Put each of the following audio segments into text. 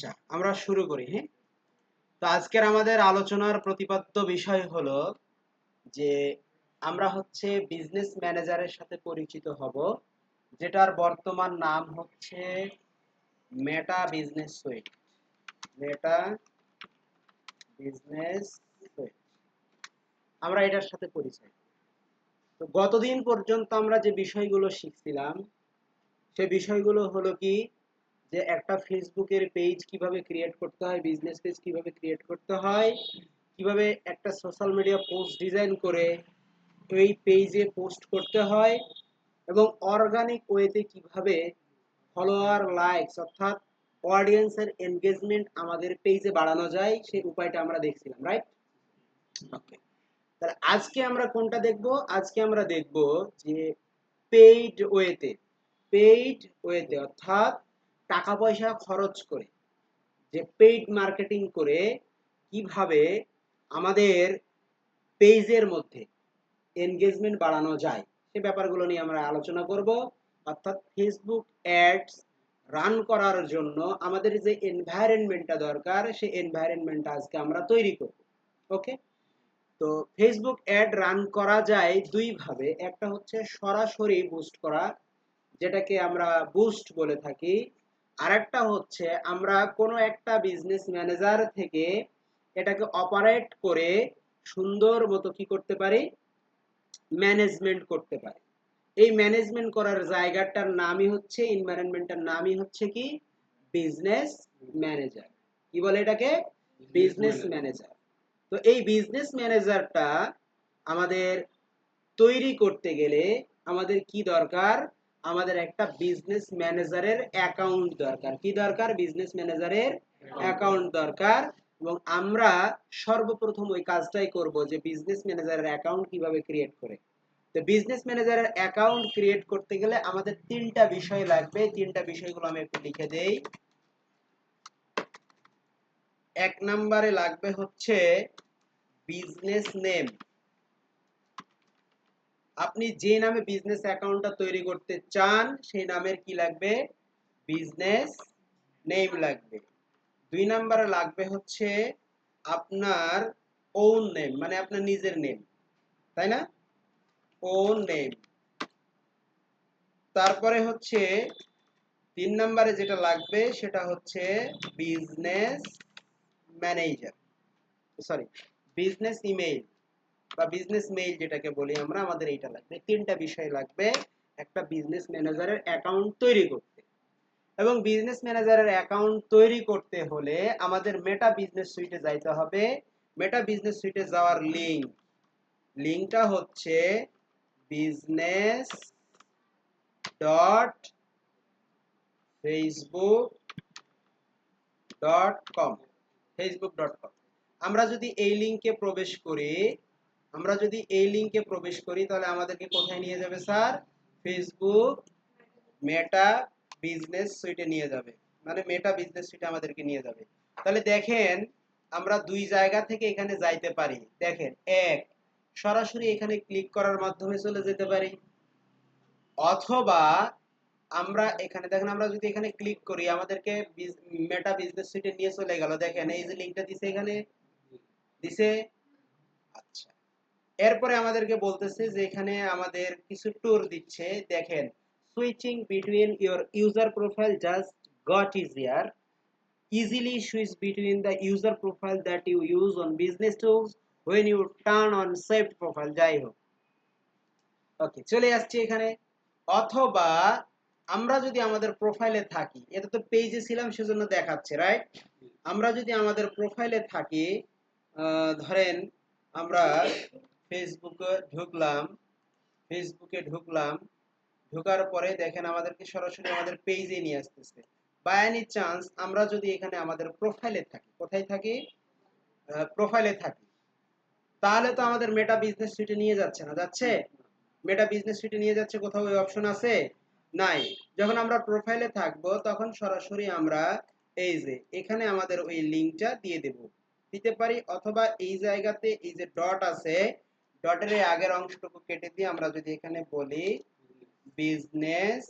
আচ্ছা, আমরা শুরু করি। হ্যাঁ, তো আজকের আমাদের আলোচনার প্রতিপাদ্য বিষয় হলো যে আমরা হচ্ছে বিজনেস ম্যানেজারের সাথে পরিচিত হব, যেটার বর্তমান নাম হচ্ছে মেটা বিজনেস সুইট। মেটা বিজনেস সুইট, আমরা এটার সাথে পরিচয়। তো গতদিন পর্যন্ত আমরা যে বিষয়গুলো শিখছিলাম সে বিষয়গুলো হলো কি, যে একটা ফেসবুকের পেজ কিভাবে ক্রিয়েট করতে হয়, বিজনেস পেজ কিভাবে ক্রিয়েট করতে হয়, কিভাবে একটা সোশ্যাল মিডিয়া পোস্ট ডিজাইন করে এই পেজে পোস্ট করতে হয়, এবং অর্গানিক ওয়েতে কিভাবে ফলোয়ার লাইকস অর্থাৎ অডিয়েন্সের এনগেজমেন্ট আমাদের পেজে বাড়ানো যায় সেই উপায়টা আমরা দেখছিলাম, রাইট? ওকে, তাহলে আজকে আমরা কোনটা দেখব? আজকে আমরা দেখব যে পেইড ওয়েতে, পেইড ওয়েতে অর্থাৎ টাকা পয়সা খরচ করে, যে পেইড মার্কেটিং করে কিভাবে আমাদের পেজের মধ্যে এনগেজমেন্ট বাড়ানো যায় সে ব্যাপারগুলো নিয়ে আমরা আলোচনা করব। অর্থাৎ ফেসবুক অ্যাডস রান করার জন্য আমাদের যে এনভায়রনমেন্টটা দরকার সেই এনভায়রনমেন্টটা আজকে আমরা তৈরি করব। ওকে, তো ফেসবুক অ্যাড রান করা যায় দুই ভাবে। একটা হচ্ছে সরাসরি বুস্ট করা, যেটাকে আমরা বুস্ট বলে থাকি। আরেকটা হচ্ছে আমরা কোনো একটা বিজনেস ম্যানেজার থেকে এটাকে অপারেট করে সুন্দর মতো কি করতে পারি, ম্যানেজমেন্ট করতে পারি। এই ম্যানেজমেন্ট করার জায়গাটার নামই হচ্ছে, এনভায়রনমেন্টটার নামই হচ্ছে কি, বিজনেস ম্যানেজার। কি বলে এটাকে? Business manager. তো এই বিজনেস ম্যানেজারটা আমাদের তৈরি করতে গেলে আমাদের কি দরকার? আমাদের একটা বিজনেস ম্যানেজারের অ্যাকাউন্ট দরকার। কি দরকার? বিজনেস ম্যানেজারের অ্যাকাউন্ট দরকার। এবং আমরা সর্বপ্রথম ওই কাজটাই করব, যে বিজনেস ম্যানেজারের অ্যাকাউন্ট কিভাবে ক্রিয়েট করে। তো বিজনেস ম্যানেজারের অ্যাকাউন্ট ক্রিয়েট করতে গেলে আমাদের তিনটা বিষয় লাগবে। তিনটা বিষয়গুলো আমি একটু লিখে দেই। এক নম্বরে লাগবে হচ্ছে বিজনেস নেম। আপনি যে নামে বিজনেস অ্যাকাউন্টটা তৈরি করতে চান সেই নামের কি লাগবে? বিজনেস নেম লাগবে। দুই নম্বরে লাগবে হচ্ছে আপনার ওন নেম, মানে আপনার নিজের নেম, তাই না? Own name. তারপরে হচ্ছে তিন নম্বরে যেটা লাগবে সেটা হচ্ছে business manager, sorry, business email বা বিজনেস মেইল যেটাকে বলি আমরা, আমাদের এইটা লাগবে। তিনটা বিষয় লাগবে একটা বিজনেস ম্যানেজারের অ্যাকাউন্ট তৈরি করতে। এবং বিজনেস ম্যানেজারের অ্যাকাউন্ট তৈরি করতে হলে আমাদের মেটা বিজনেস সুইটে যাইতে হবে। মেটা বিজনেস সুইটে যাওয়ার লিঙ্কটা হচ্ছে business dot Facebook dot com, facebook.com। আমরা যদি এই লিঙ্কে প্রবেশ করি, তাহলে আমাদেরকে কোথায় নিয়ে যাবে স্যার? ফেসবুক মেটা বিজনেস সুইটে নিয়ে যাবে, মানে মেটা বিজনেস সুইটে আমাদেরকে নিয়ে যাবে। তাহলে দেখেন, আমরা দুই জায়গা থেকে এখানে যাইতে পারি। দেখেন, এক, সরাসরি এখানে ক্লিক করার মাধ্যমে চলে যেতে পারি, অথবা আমরা এখানে দেখেন, আমরা যদি এখানে ক্লিক করি আমাদেরকে মেটা বিজনেস সুইটে নিয়ে চলে গেল। দেখেন এই যে লিংকটা দিছে, এখানে দিছে। আচ্ছা, এরপরে আমাদেরকে বলতেছে যে এখানে আমাদের কিছু ট্যুর দিচ্ছে। দেখেন, switching between your user profile just got easier, easily switch between the user profile that you use on business tools when you turn on saved profile। যাই হোক, ওকে, চলে আসছে এখানে। অথবা আমরা যদি আমাদের প্রোফাইলে থাকি, এটা তো পেজে ছিলাম সেজন্য দেখাচ্ছে, রাইট? আমরা যদি আমাদের প্রোফাইলে থাকি, ধরেন আমরা ফেসবুকে ঢুকলাম, ঢোকার পরে দেখেন আমাদেরকে সরাসরি আমাদের পেজে নিয়ে আসতেছে। বাই এনি চান্স আমরা যদি এখানে আমাদের প্রোফাইলে থাকি, কোথায় থাকি? প্রোফাইলে থাকি, তাহলে তো আমাদের মেটা বিজনেস সুইটে নিয়ে যাচ্ছে না, যাচ্ছে? মেটা বিজনেস সুইটে নিয়ে যাচ্ছে কোথাও ওই অপশন আছে? নাই। যখন আমরা প্রোফাইলে থাকবো তখন সরাসরি আমরা এই যে এখানে আমাদের ওই লিংকটা দিয়ে দেব, দিতে পারি। অথবা এই জায়গাতে এই যে ডট আছে, ডটের এই আগের অংশটুকু কেটে দিয়ে আমরা যদি এখানে বলি বিজনেস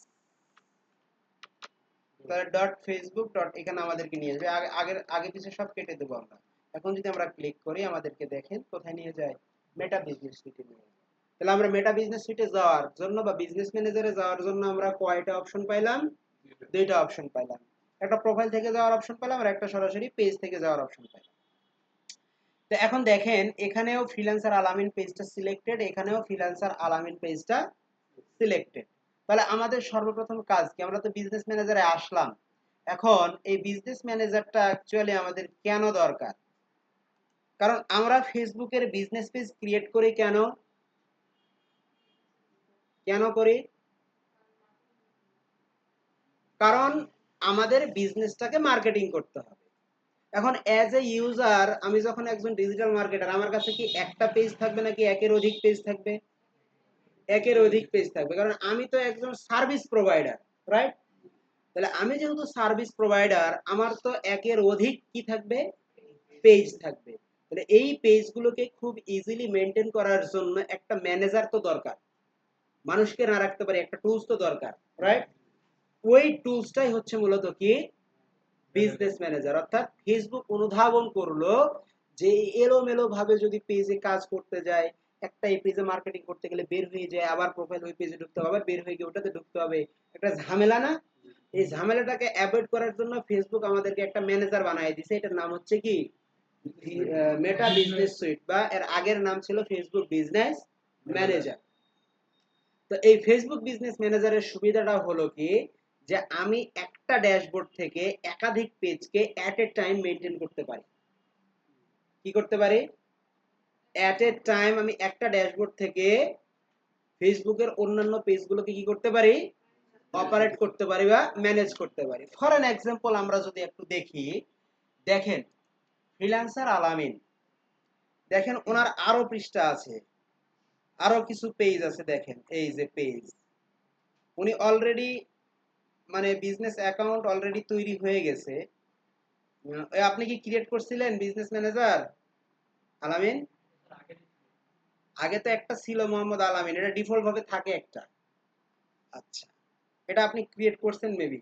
তাহলে ডট ফেসবুক ডট এখানে আমাদেরকে নিয়ে যাবে, আগে পিছে সব কেটে দেবো আমরা। এখন যদি আমরা ক্লিক করি আমাদেরকে দেখেন কোথায় নিয়ে যায়, মেটা বিজনেস সুইটে নিয়ে যায়। তাহলে আমরা মেটা বিজনেস সুইটে যাওয়ার জন্য বা বিজনেস ম্যানেজারে যাওয়ার জন্য আমরা কয়টা অপশন পাইলাম? দুইটা অপশন পাইলাম। একটা প্রোফাইল থেকে যাওয়ার অপশন পেলাম আর একটা সরাসরি পেজ থেকে যাওয়ার অপশন পেলাম। তো এখন দেখেন এখানেও ফ্রিল্যান্সার আলামিন পেজটা সিলেক্টেড, এখানেও ফ্রিল্যান্সার আলামিন পেজটা সিলেক্টেড। তাহলে আমাদের সর্বপ্রথম কাজ কি? আমরা তো বিজনেস ম্যানেজারে আসলাম, এখন এই বিজনেস ম্যানেজারটা অ্যাকচুয়ালি আমাদের কেন দরকার? কারণ আমরা ফেসবুকের বিজনেস পেজ ক্রিয়েট করি কেন? কেন করি? কারণ আমাদের বিজনেসটাকে মার্কেটিং করতে হবে। এখন অ্যাজ এ ইউজার আমি যখন একজন ডিজিটাল মার্কেটার, আমার কাছে কি একটা পেজ থাকবে নাকি একের অধিক পেজ থাকবে? একের অধিক পেজ থাকবে, কারণ আমি তো একজন সার্ভিস প্রোভাইডার, রাইট? তাহলে আমি যেহেতু সার্ভিস প্রোভাইডার, আমার তো একের অধিক কি থাকবে? পেজ থাকবে। তাহলে এই পেজগুলোকে খুব ইজিলি মেনটেন করার জন্য একটা ম্যানেজার তো দরকার, মানুষকে না রাখতে পারে, একটা টুলস তো দরকার, রাইট? ওই টুলসটাই হচ্ছে মূলত কি? Business manager. অর্থাৎ ফেসবুক অনুধাবন করলো যে এলোমেলো ভাবে যদি পেজে কাজ করতে যায়, একটা এই পেজে মার্কেটিং করতে গেলে বের হয়ে যায়, আবার প্রোফাইল ওই পেজে ঢুকতে হবে, আবার বের হয়ে গিয়ে ওটাতে ঢুকতে হবে, একটা ঝামেলা না? এই ঝামেলাটাকে অ্যাভয়েড করার জন্য ফেসবুক আমাদেরকে একটা ম্যানেজার বানিয়ে দিয়েছে, এটার নাম হচ্ছে কি? মেটা বিজনেস সুইট, বা এর আগের নাম ছিল ফেসবুক বিজনেস ম্যানেজার। তো এই ফেসবুক বিজনেস ম্যানেজারের সুবিধাটা হলো কি, যে আমি একটা ড্যাশবোর্ড থেকে একাধিক পেজকে অ্যাট এ টাইম মেনটেন করতে পারি। কি করতে পারি? অ্যাট এ টাইম আমি একটা ড্যাশবোর্ড থেকে ফেসবুকের অন্যান্য পেজগুলোকে কি করতে পারি? অপারেট করতে পারি বা ম্যানেজ করতে পারি। ফর অ্যান এক্সাম্পল আমরা যদি একটু দেখি, দেখেন ফ্রিল্যান্সার আলামিন, দেখেন ওনার আরো পৃষ্ঠা আছে, আরো কিছু পেজ আছে, দেখেন এই যে পেজ, উনি অলরেডি মানে বিজনেস অ্যাকাউন্ট অলরেডি তৈরি হয়ে গেছে। আপনি কি ক্রিয়েট করছিলেন বিজনেস ম্যানেজার আলামিন? আগে তো একটা ছিল মোহাম্মদ আলামিন, এটা ডিফল্ট ভাবে থাকে একটা। আচ্ছা, এটা আপনি ক্রিয়েট করছেন মেবি,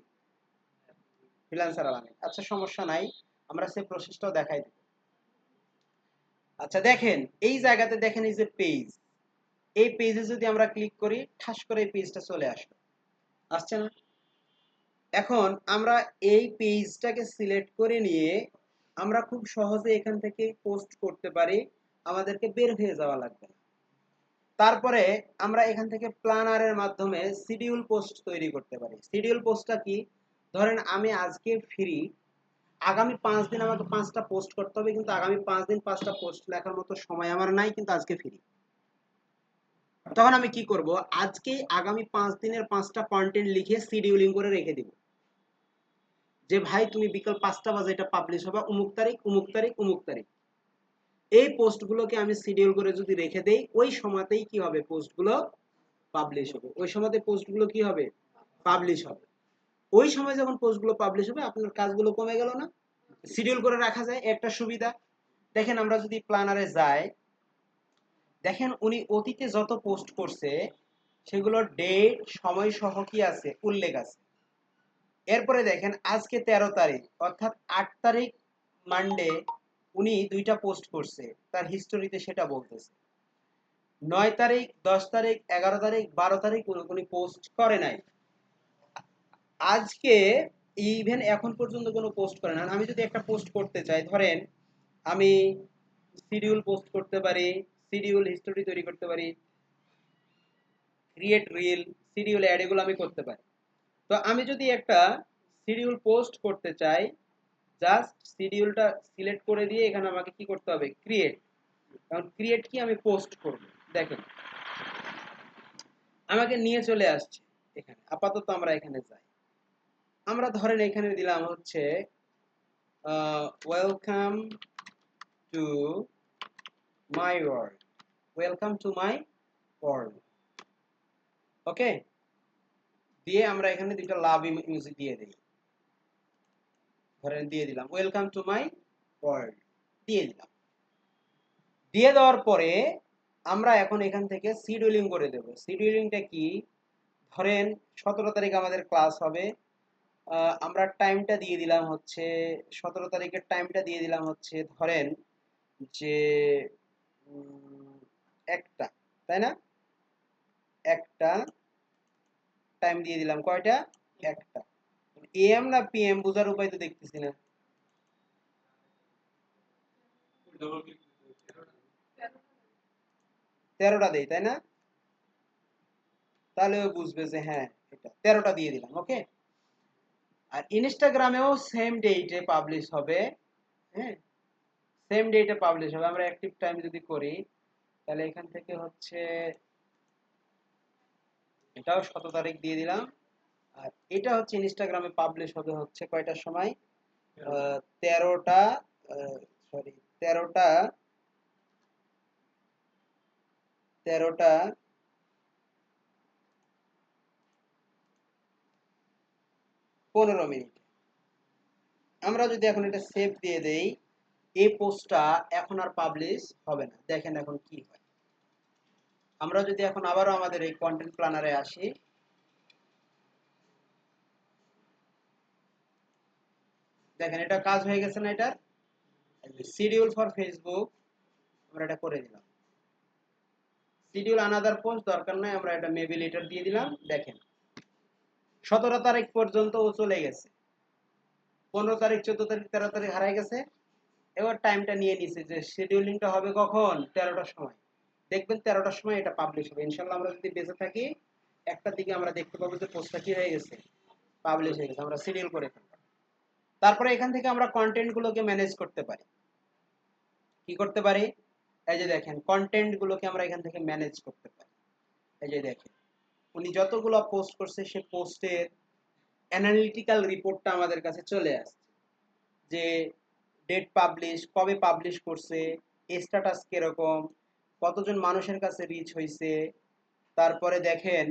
ফ্রিল্যান্সার আলামিন। আচ্ছা সমস্যা নাই, আমরা সেই প্রসেসটাও দেখাই দেব। আচ্ছা দেখেন এই জায়গাতে দেখেন এই যে পেজ, এই পেজে যদি আমরা ক্লিক করি ঠাস করে এই পেজটা চলে আসবে, আসছে না? এখন আমরা এই পেজটাকে সিলেক্ট করে নিয়ে আমরা খুব সহজে এখান থেকে পোস্ট করতে পারি, আমাদেরকে বের হয়ে যাওয়া লাগবে না। তারপরে আমরা এখান থেকে প্ল্যানারের মাধ্যমে শিডিউল পোস্ট তৈরি করতে পারি। শিডিউল পোস্টটা কি? ধরেন আমি আজকে ফ্রি, আগামী 5 দিন আমাকে 5টা পোস্ট করতে হবে, কিন্তু আগামী 5 দিন 5টা পোস্ট লেখার মতো সময় আমার নাই, কিন্তু আজকে ফ্রি। তখন আমি কি করব? আজকেই আগামী 5 দিনের 5টা কন্টেন্ট লিখে শিডিউলিং করে রেখে দিব, যে ভাই তুমি বিকাল 5টা বাজে এটা পাবলিশ হবে, অমুক তারিখ অমুক তারিখ অমুক তারিখ। এই পোস্টগুলোকে আমি শিডিউল করে যদি রেখে দেই, ওই সময়তেই কি হবে? পোস্টগুলো পাবলিশ হবে, ওই সময়তে পোস্টগুলো কি হবে? পাবলিশ হবে। ওই সময় যখন পোস্টগুলো পাবলিশ হবে আপনার কাজগুলো কমে গেল না? শিডিউল করে রাখা যায়, একটা সুবিধা। দেখেন আমরা যদি প্ল্যানারে যাই, দেখেন উনি অতীতে যত পোস্ট করছে সেগুলোর ডেট সময় সহ কি আছে? উল্লেখ আছে। এরপরে দেখেন আজকে 13 তারিখ, অর্থাৎ 8 তারিখ মানডে উনি 2টা পোস্ট করছে, তার হিস্টোরিতে সেটা বলতেছে। 9 তারিখ, 10 তারিখ, 11 তারিখ, 12 তারিখ উনি পোস্ট করে নাই। আজকে ইভেন এখন পর্যন্ত কোনো পোস্ট করে না। আমি যদি একটা পোস্ট করতে চাই, ধরেন আমি শিডিউল পোস্ট করতে পারি, শিডিউল হিস্টোরি তৈরি করতে পারি, ক্রিয়েট রিল, শিডিউল অ্যাড, এগুলো আমি করতে পারি। তো আমি যদি একটা শিডিউল পোস্ট করতে চাই, জাস্ট শিডিউলটা সিলেক্ট করে দিয়ে এখানে আমাকে কি করতে হবে? ক্রিয়েট। কারণ ক্রিয়েট কি? আমি পোস্ট করব। দেখেন আমাকে নিয়ে চলে আসছে এখানে। আপাতত আমরা এখানে যাই, আমরা ধরেন এখানে দিলাম হচ্ছে welcome to my world, welcome to my world. Okay, দিয়ে আমরা এখানে দুইটা লাভ ইমোজি দিয়ে দিই, ধরেন দিয়ে দিলাম ওয়েলকাম টু মাই ওয়ার্ল্ড, দিয়ে দিলাম। দিয়ে দেওয়ার পরে আমরা এখন এখান থেকে শিডিউলিং করে দেব। শিডিউলিংটা কি? ধরেন 17 তারিখ আমাদের ক্লাস হবে, আমরা টাইমটা দিয়ে দিলাম হচ্ছে 17 তারিখের টাইমটা দিয়ে দিলাম হচ্ছে ধরেন যে একটা, তাই না? একটা টাইম দিয়ে দিলাম, কয়টা? একটা। এএম না পিএম বোঝার উপায় তো দেখতেছি না। 13টা দেই, তাই না? তাহলে ও বুঝবে যে হ্যাঁ এটা 13টা দিয়ে দিলাম, ওকে। আর ইনস্টাগ্রামেও সেম ডেটে পাবলিশ হবে। হ্যাঁ, সেম ডেটে পাবলিশ হবে। আমরা অ্যাক্টিভ টাইম যদি করি তাহলে এখান থেকে হচ্ছে এটাও 17 তারিখ দিয়ে দিলাম। আর এটা হচ্ছে ইনস্টাগ্রামে পাবলিশ হবে হচ্ছে কয়টার সময়? 13টা, সরি, 13টা, 13টা 15 মিনিট। আমরা যদি এখন এটা সেভ দিয়ে দেই, এই পোস্টটা এখন আর পাবলিশ হবে না। দেখেন এখন কি হয়। আমরা যদি এখন আবারও আমাদের এই কন্টেন্ট প্ল্যানারে আসি, দেখেন এটা কাজ হয়ে গেছে না? এটার শিডিউল ফর ফেসবুক আমরা এটা করে দিলাম। শিডিউল আনাদার পোস্ট দরকার নাই, আমরা এটা মেবি লেটার দিয়ে দিলাম। দেখেন 17 তারিখ পর্যন্ত ও চলে গেছে, 15 তারিখ, 14 তারিখ, 13 তারিখ হারাই গেছে। এবার টাইমটা নিয়ে নিছে যে শিডিউলিংটা হবে কখন? 13টার সময়। দেখবেন 13টার সময় এটা পাবলিশ হবে ইনশাল্লাহ। আমরা যদি বেঁচে থাকি একটার দিকে আমরা দেখতে পাবো যে পোস্টটা কি হয়ে গেছে, পাবলিশ হয়ে গেছে। আমরা শিডিউল করে ফেলবো। তারপরে এখান থেকে আমরা কন্টেন্ট গুলোকে ম্যানেজ করতে পারি। কি করতে পারি? এই যে দেখেন কন্টেন্ট গুলোকে আমরা এখান থেকে ম্যানেজ করতে পারি। এই যে দেখেন উনি যতগুলো পোস্ট করছে সে পোস্টের অ্যানালিটিক্যাল রিপোর্টটা আমাদের কাছে চলে আসছে, যে ডেট পাবলিশ, কবে পাবলিশ করছে, স্ট্যাটাস কিরকম, কতজন মানুষের কাছে রিচ হয়েছে, তারপরে দেখেন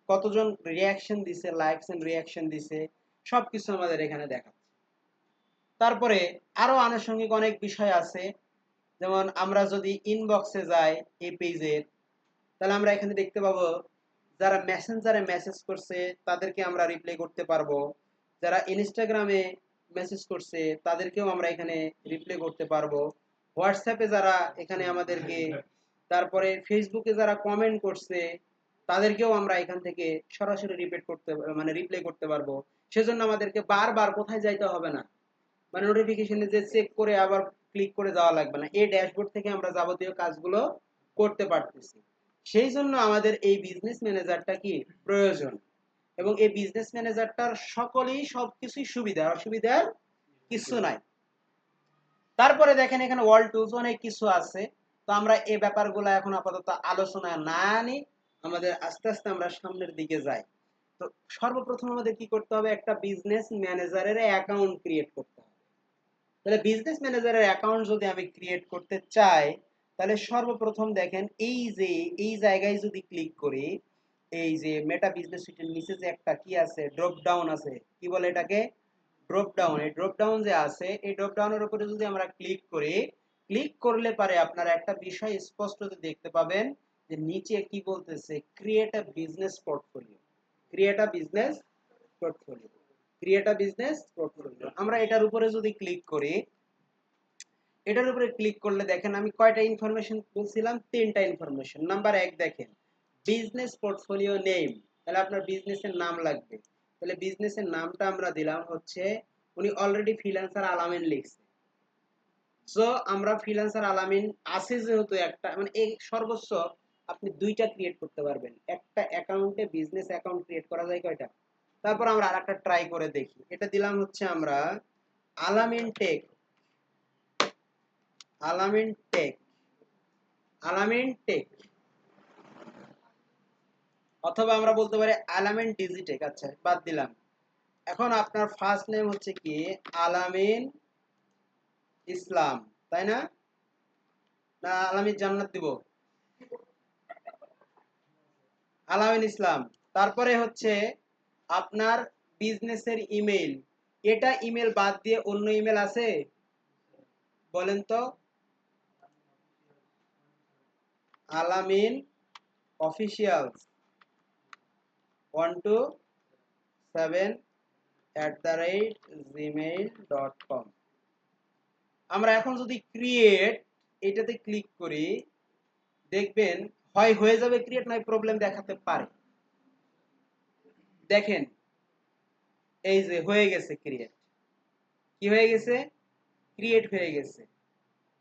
কতজন রিয়াকশন দিছে, লাইকস এন্ড রিয়াকশন দিছে, সবকিছু আমাদের এখানে দেখাচ্ছে। তারপরে আরো আনুষঙ্গিক অনেক বিষয় আছে, যেমন আমরা যদি ইনবক্সে যাই এই পেজের, তাহলে আমরা এখানে দেখতে পাবো যারা মেসেঞ্জারে মেসেজ করছে তাদেরকে আমরা রিপ্লাই করতে পারবো, যারা ইনস্টাগ্রামে মেসেজ করছে তাদেরকেও আমরা এখানে রিপ্লাই করতে পারবো, হোয়াটসঅ্যাপে যারা এখানে আমাদেরকে, তারপরে ফেসবুকে যারা কমেন্ট করছে তাদেরকেও আমরা এখান থেকে সরাসরি রিপ্লাই করতে, মানে রিপ্লাই করতে পারবো। সেজন্য আমাদেরকে বারবার কোথায় যাইতে হবে না, মানে নোটিফিকেশনে যে চেক করে আবার ক্লিক করে যাওয়া লাগবে না। এই ড্যাশবোর্ড থেকে আমরা যাবতীয় কাজগুলো করতে পারতেছি। সেই জন্য আমাদের এই বিজনেস ম্যানেজারটা কি প্রয়োজন, এবং এই বিজনেস ম্যানেজারটার সকলেই সবকিছুই সুবিধা, অসুবিধার কিছু নাই। তারপরে দেখেন এখানে ওয়ার্ল্ড টুলস অনেক কিছু আছে। তো আমরা এই ব্যাপারগুলো এখন আপাতত আলোচনা না আনি, আমাদের আস্তে আস্তে আমরা সামনের দিকে যাই। তো সর্বপ্রথম আমাদের কি করতে হবে? একটা বিজনেস ম্যানেজারের অ্যাকাউন্ট ক্রিয়েট করতে হবে। তাহলে বিজনেস ম্যানেজারের অ্যাকাউন্ট যদি আমি ক্রিয়েট করতে চাই, তাহলে সর্বপ্রথম দেখেন এই যে এই জায়গায় যদি ক্লিক করি, এই যে মেটা বিজনেস সুইটের নিচে যে একটা কি আছে, ড্রপ ডাউন আছে, কি বলে এটাকে? Drop down. এই ড্রপ ডাউন যে আছে, এই ড্রপ ডাউনের উপরে যদি আমরা ক্লিক করি, ক্লিক করলে পারে আপনারা একটা বিষয় স্পষ্ট দেখতে পাবেন যে নিচে কি বলতেছে, create a business portfolio, create a business portfolio, create a business portfolio. আমরা এটার উপরে যদি ক্লিক করি, এটার উপরে ক্লিক করলে দেখেন আমি কয়টা ইনফরমেশন বলছিলাম? 3টা ইনফরমেশন। নাম্বার 1 দেখেন বিজনেস পোর্টফোলিও নেম, তাহলে আপনার বিজনেসের নাম লাগবে। তাহলে বিজনেসের নামটা আমরা দিলাম হচ্ছে, উনি অলরেডি ফ্রিল্যান্সার আলামিন লিখছে, সো আমরা ফ্রিল্যান্সার আলামিন আছে যেহেতু একটা, মানে এই সর্বোচ্চ আপনি 2টা ক্রিয়েট করতে পারবেন। একটা অ্যাকাউন্টে বিজনেস অ্যাকাউন্ট ক্রিয়েট করা যায় কয়টা? তারপর আমরা আরেকটা ট্রাই করে দেখি। এটা দিলাম হচ্ছে আমরা আলামিন টেক, আলামিন টেক, আলামিন টেক, অথবা আমরা বলতে পারি আলামিন ডিজিটেক। আচ্ছা বাদ দিলাম। এখন আপনার ফার্স্ট নেম হচ্ছে কি আলামিন ইসলাম, তাই না? না আলামিন জান্নাত দিব? আলামিন ইসলাম। তারপরে হচ্ছে আপনার বিজনেসের ইমেল, এটা ইমেল বাদ দিয়ে অন্য ইমেল আছে? বলেন তো। আলামিন অফিসিয়াল 12 7@gmail.com। আমরা এখন যদি ক্রিয়েট এটাতে ক্লিক করি, দেখবেন হয় হয়ে যাবে ক্রিয়েট, নয় প্রবলেম দেখাতে পারে। দেখেন এই যে হয়ে গেছে ক্রিয়েট। কি হয়ে গেছে? ক্রিয়েট হয়ে গেছে।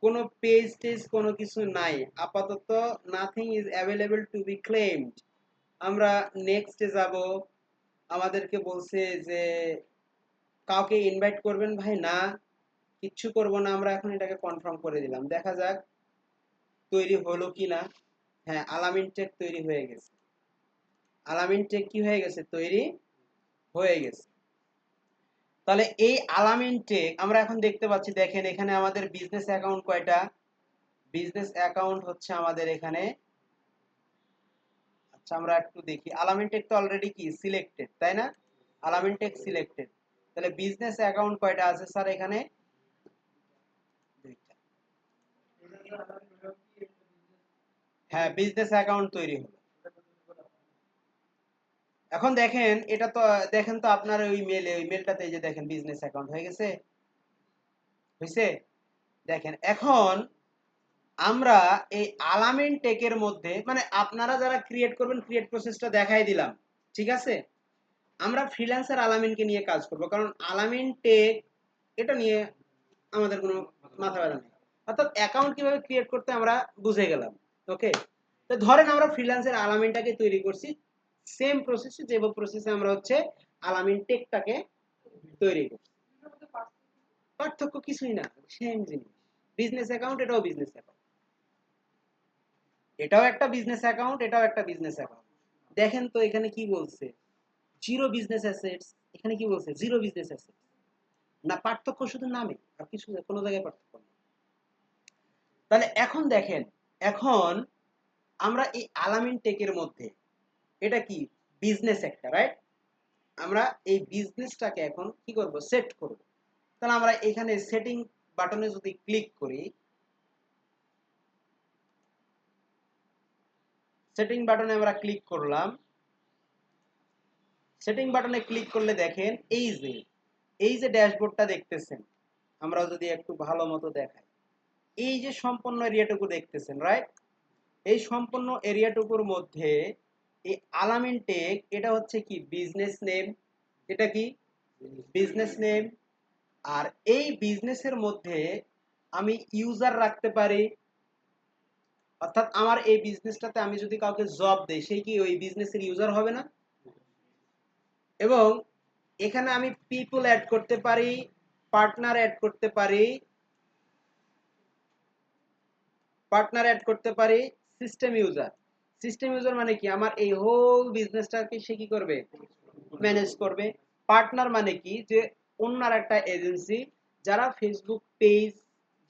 কোনো পেজ টেজ কোনো কিছু নাই আপাতত। Nothing is available to be claimed. আমরা নেক্সটে যাব। আমাদেরকে বলছে যে কাউকে ইনভাইট করবেন ভাই? না, কিচ্ছু করব না। আমরা এখন এটাকে কনফার্ম করে দিলাম। দেখা যাক তৈরি হলো কি না। হ্যাঁ, আলামিন টেক তৈরি হয়ে গেছে। আলামিন টেক কি হয়ে গেছে? তৈরি হয়ে গেছে। তাহলে এই আলামিন টেক আমরা এখন দেখতে পাচ্ছি। দেখেন এখানে আমাদের বিজনেস অ্যাকাউন্ট কয়টা? বিজনেস অ্যাকাউন্ট হচ্ছে আমাদের এখানে, আচ্ছা আমরা একটু দেখি। আলামিন টেক তো অলরেডি কি সিলেক্টেড, তাই না? আলামিন টেক সিলেক্টেড। তাহলে বিজনেস অ্যাকাউন্ট কয়টা আছে স্যার এখানে? দুইটা। হ্যাঁ, বিজনেস অ্যাকাউন্ট তৈরি হলো। এখন দেখেন এটা তো, দেখেন তো আপনার ওই মেলে, ওই মেলটাতে যে দেখেন বিজনেস অ্যাকাউন্ট হয়ে গেছে। হয়েছে? দেখেন এখন আমরা এই আলামিন টেকের মধ্যে, মানে আপনারা যারা ক্রিয়েট করবেন ক্রিয়েট প্রসেসটা দেখাই দিলাম, ঠিক আছে? আমরা ফ্রিল্যান্সার আলামিনকে নিয়ে কাজ করব, কারণ আলামিন টেক এটা নিয়ে আমাদের কোনো মাথা ব্যথা নেই। অর্থাৎ অ্যাকাউন্ট কিভাবে ক্রিয়েট করতে আমরা বুঝে গেলাম। ওকে, তো ধরেন আমরা ফ্রিল্যান্সের আলামিনটাকে তৈরি করছি সেম প্রসেসে, যে প্রসেসে আমরা হচ্ছে আলামিন টেকটাকে তৈরি করছি। পার্থক্য কিছুই না, সেম জিনিস। বিজনেস অ্যাকাউন্ট, এটাও বিজনেস অ্যাকাউন্ট, এটাও একটা বিজনেস অ্যাকাউন্ট, এটাও একটা বিজনেস অ্যাকাউন্ট। দেখেন তো এখানে কি বলছে? Zero business assets. এখানে কি বলছে? Zero business assets. না, পার্থক্য শুধু নামে, আর কিছু কোনো জায়গায় পার্থক্য নেই। তাহলে এখন দেখেন, এখন আমরা এই আলামিন টেকের মধ্যে এটা কি বিজনেস একটা, রাইট? আমরা এই বিজনেসটাকে এখন কি করব? সেট করব। তাহলে আমরা এখানে সেটিং বাটনে যদি ক্লিক করি, সেটিং বাটনে আমরা ক্লিক করলাম। সেটিং বাটনে ক্লিক করলে দেখেন এই যে ড্যাশবোর্ডটা দেখতেছেন, আমরা যদি একটু ভালো মতো দেখাই, এই যে সম্পূর্ণ এরিয়াটুকু দেখতেছেন, রাইট? এই সম্পূর্ণ এরিয়াটুকুর মধ্যে এই আলামিন টেক এটা হচ্ছে কি বিজনেস নেম। এটা কি বিজনেস নেম। আর এই বিজনেসের মধ্যে আমি ইউজার রাখতে পারি, অর্থাৎ আমার এই বিজনেসটাতে আমি যদি কাউকে জব দেই, সেই কি ওই বিজনেসের ইউজার হবে না? এবং এখানে আমি পিপল অ্যাড করতে পারি, পার্টনার অ্যাড করতে পারি, সিস্টেম ইউজার। সিস্টেম ইউজার মানে কি? আমার এই হোল বিজনেসটাকে সে কি করবে? ম্যানেজ করবে। পার্টনার মানে কি? যে অন্যার একটা এজেন্সি, যারা ফেসবুক পেজ,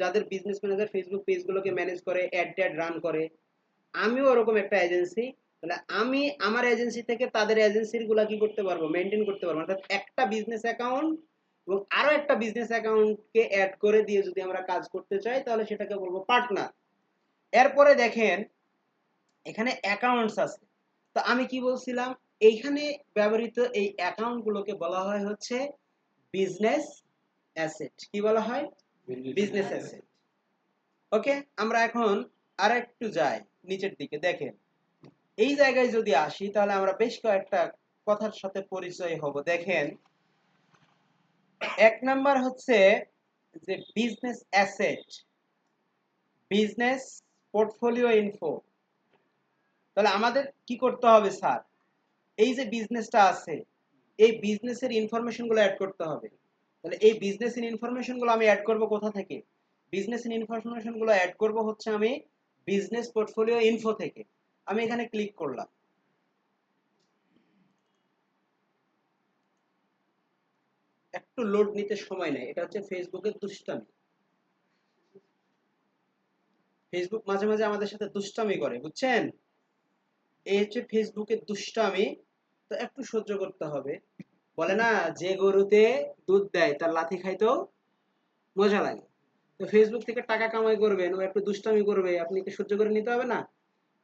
যাদের বিজনেস ম্যানেজার ফেসবুক পেজগুলোকে ম্যানেজ করে, অ্যাড ট্যাড রান করে, আমিও ওরকম একটা এজেন্সি। তাহলে আমি আমার এজেন্সি থেকে তাদের এজেন্সির গুলা কি করতে পারবো? মেনটেন করতে পারবো। অর্থাৎ একটা বিজনেস অ্যাকাউন্ট এবং আরো একটা বিজনেস অ্যাকাউন্টকে অ্যাড করে দিয়ে যদি আমরা কাজ করতে চাই, তাহলে সেটাকে বলবো পার্টনার। এরপরে দেখেন এখানে অ্যাকাউন্টস আছে। তো আমি কি বলছিলাম? এইখানে ব্যবহৃত এই অ্যাকাউন্ট গুলোকে বলা হয় হচ্ছে বিজনেস অ্যাসেট। কি বলা হয়? Business asset. ওকে, আমরা এখন আর একটু যাই নিচের দিকে। দেখেন এই জায়গায় যদি আসি, তাহলে আমরা বেশ কয়েকটা কথার সাথে পরিচয় হব। দেখেন, এক নাম্বার হচ্ছে যে business asset, business portfolio info. তাহলে আমাদের কি করতে হবে স্যার? এই যে বিজনেসটা আছে, এই বিজনেসের ইনফরমেশন গুলো অ্যাড করতে হবে। তাহলে এই বিজনেসের ইনফরমেশন গুলো আমি অ্যাড করব কোথা থেকে? বিজনেসের ইনফরমেশন গুলো অ্যাড করব হচ্ছে আমি বিজনেস পোর্টফোলিও ইনফো থেকে। আমি এখানে ক্লিক করলাম। একটু লোড নিতে সময় নেয়, এটা হচ্ছে ফেসবুকের দুষ্টামি। ফেসবুক মাঝে মাঝে আমাদের সাথে দুষ্টামি করে, বুঝছেন? এই হচ্ছে ফেসবুকের দুষ্টামি। তো একটু সহ্য করতে হবে। বলে না, যে গরুতে দুধ দেয় তার লাথি খাইতেও মজা লাগে। তো ফেসবুক থেকে টাকা কামাই করবেন, ও একটু দুষ্টামি করবে, আপনি কি সহ্য করে নিতে হবে না?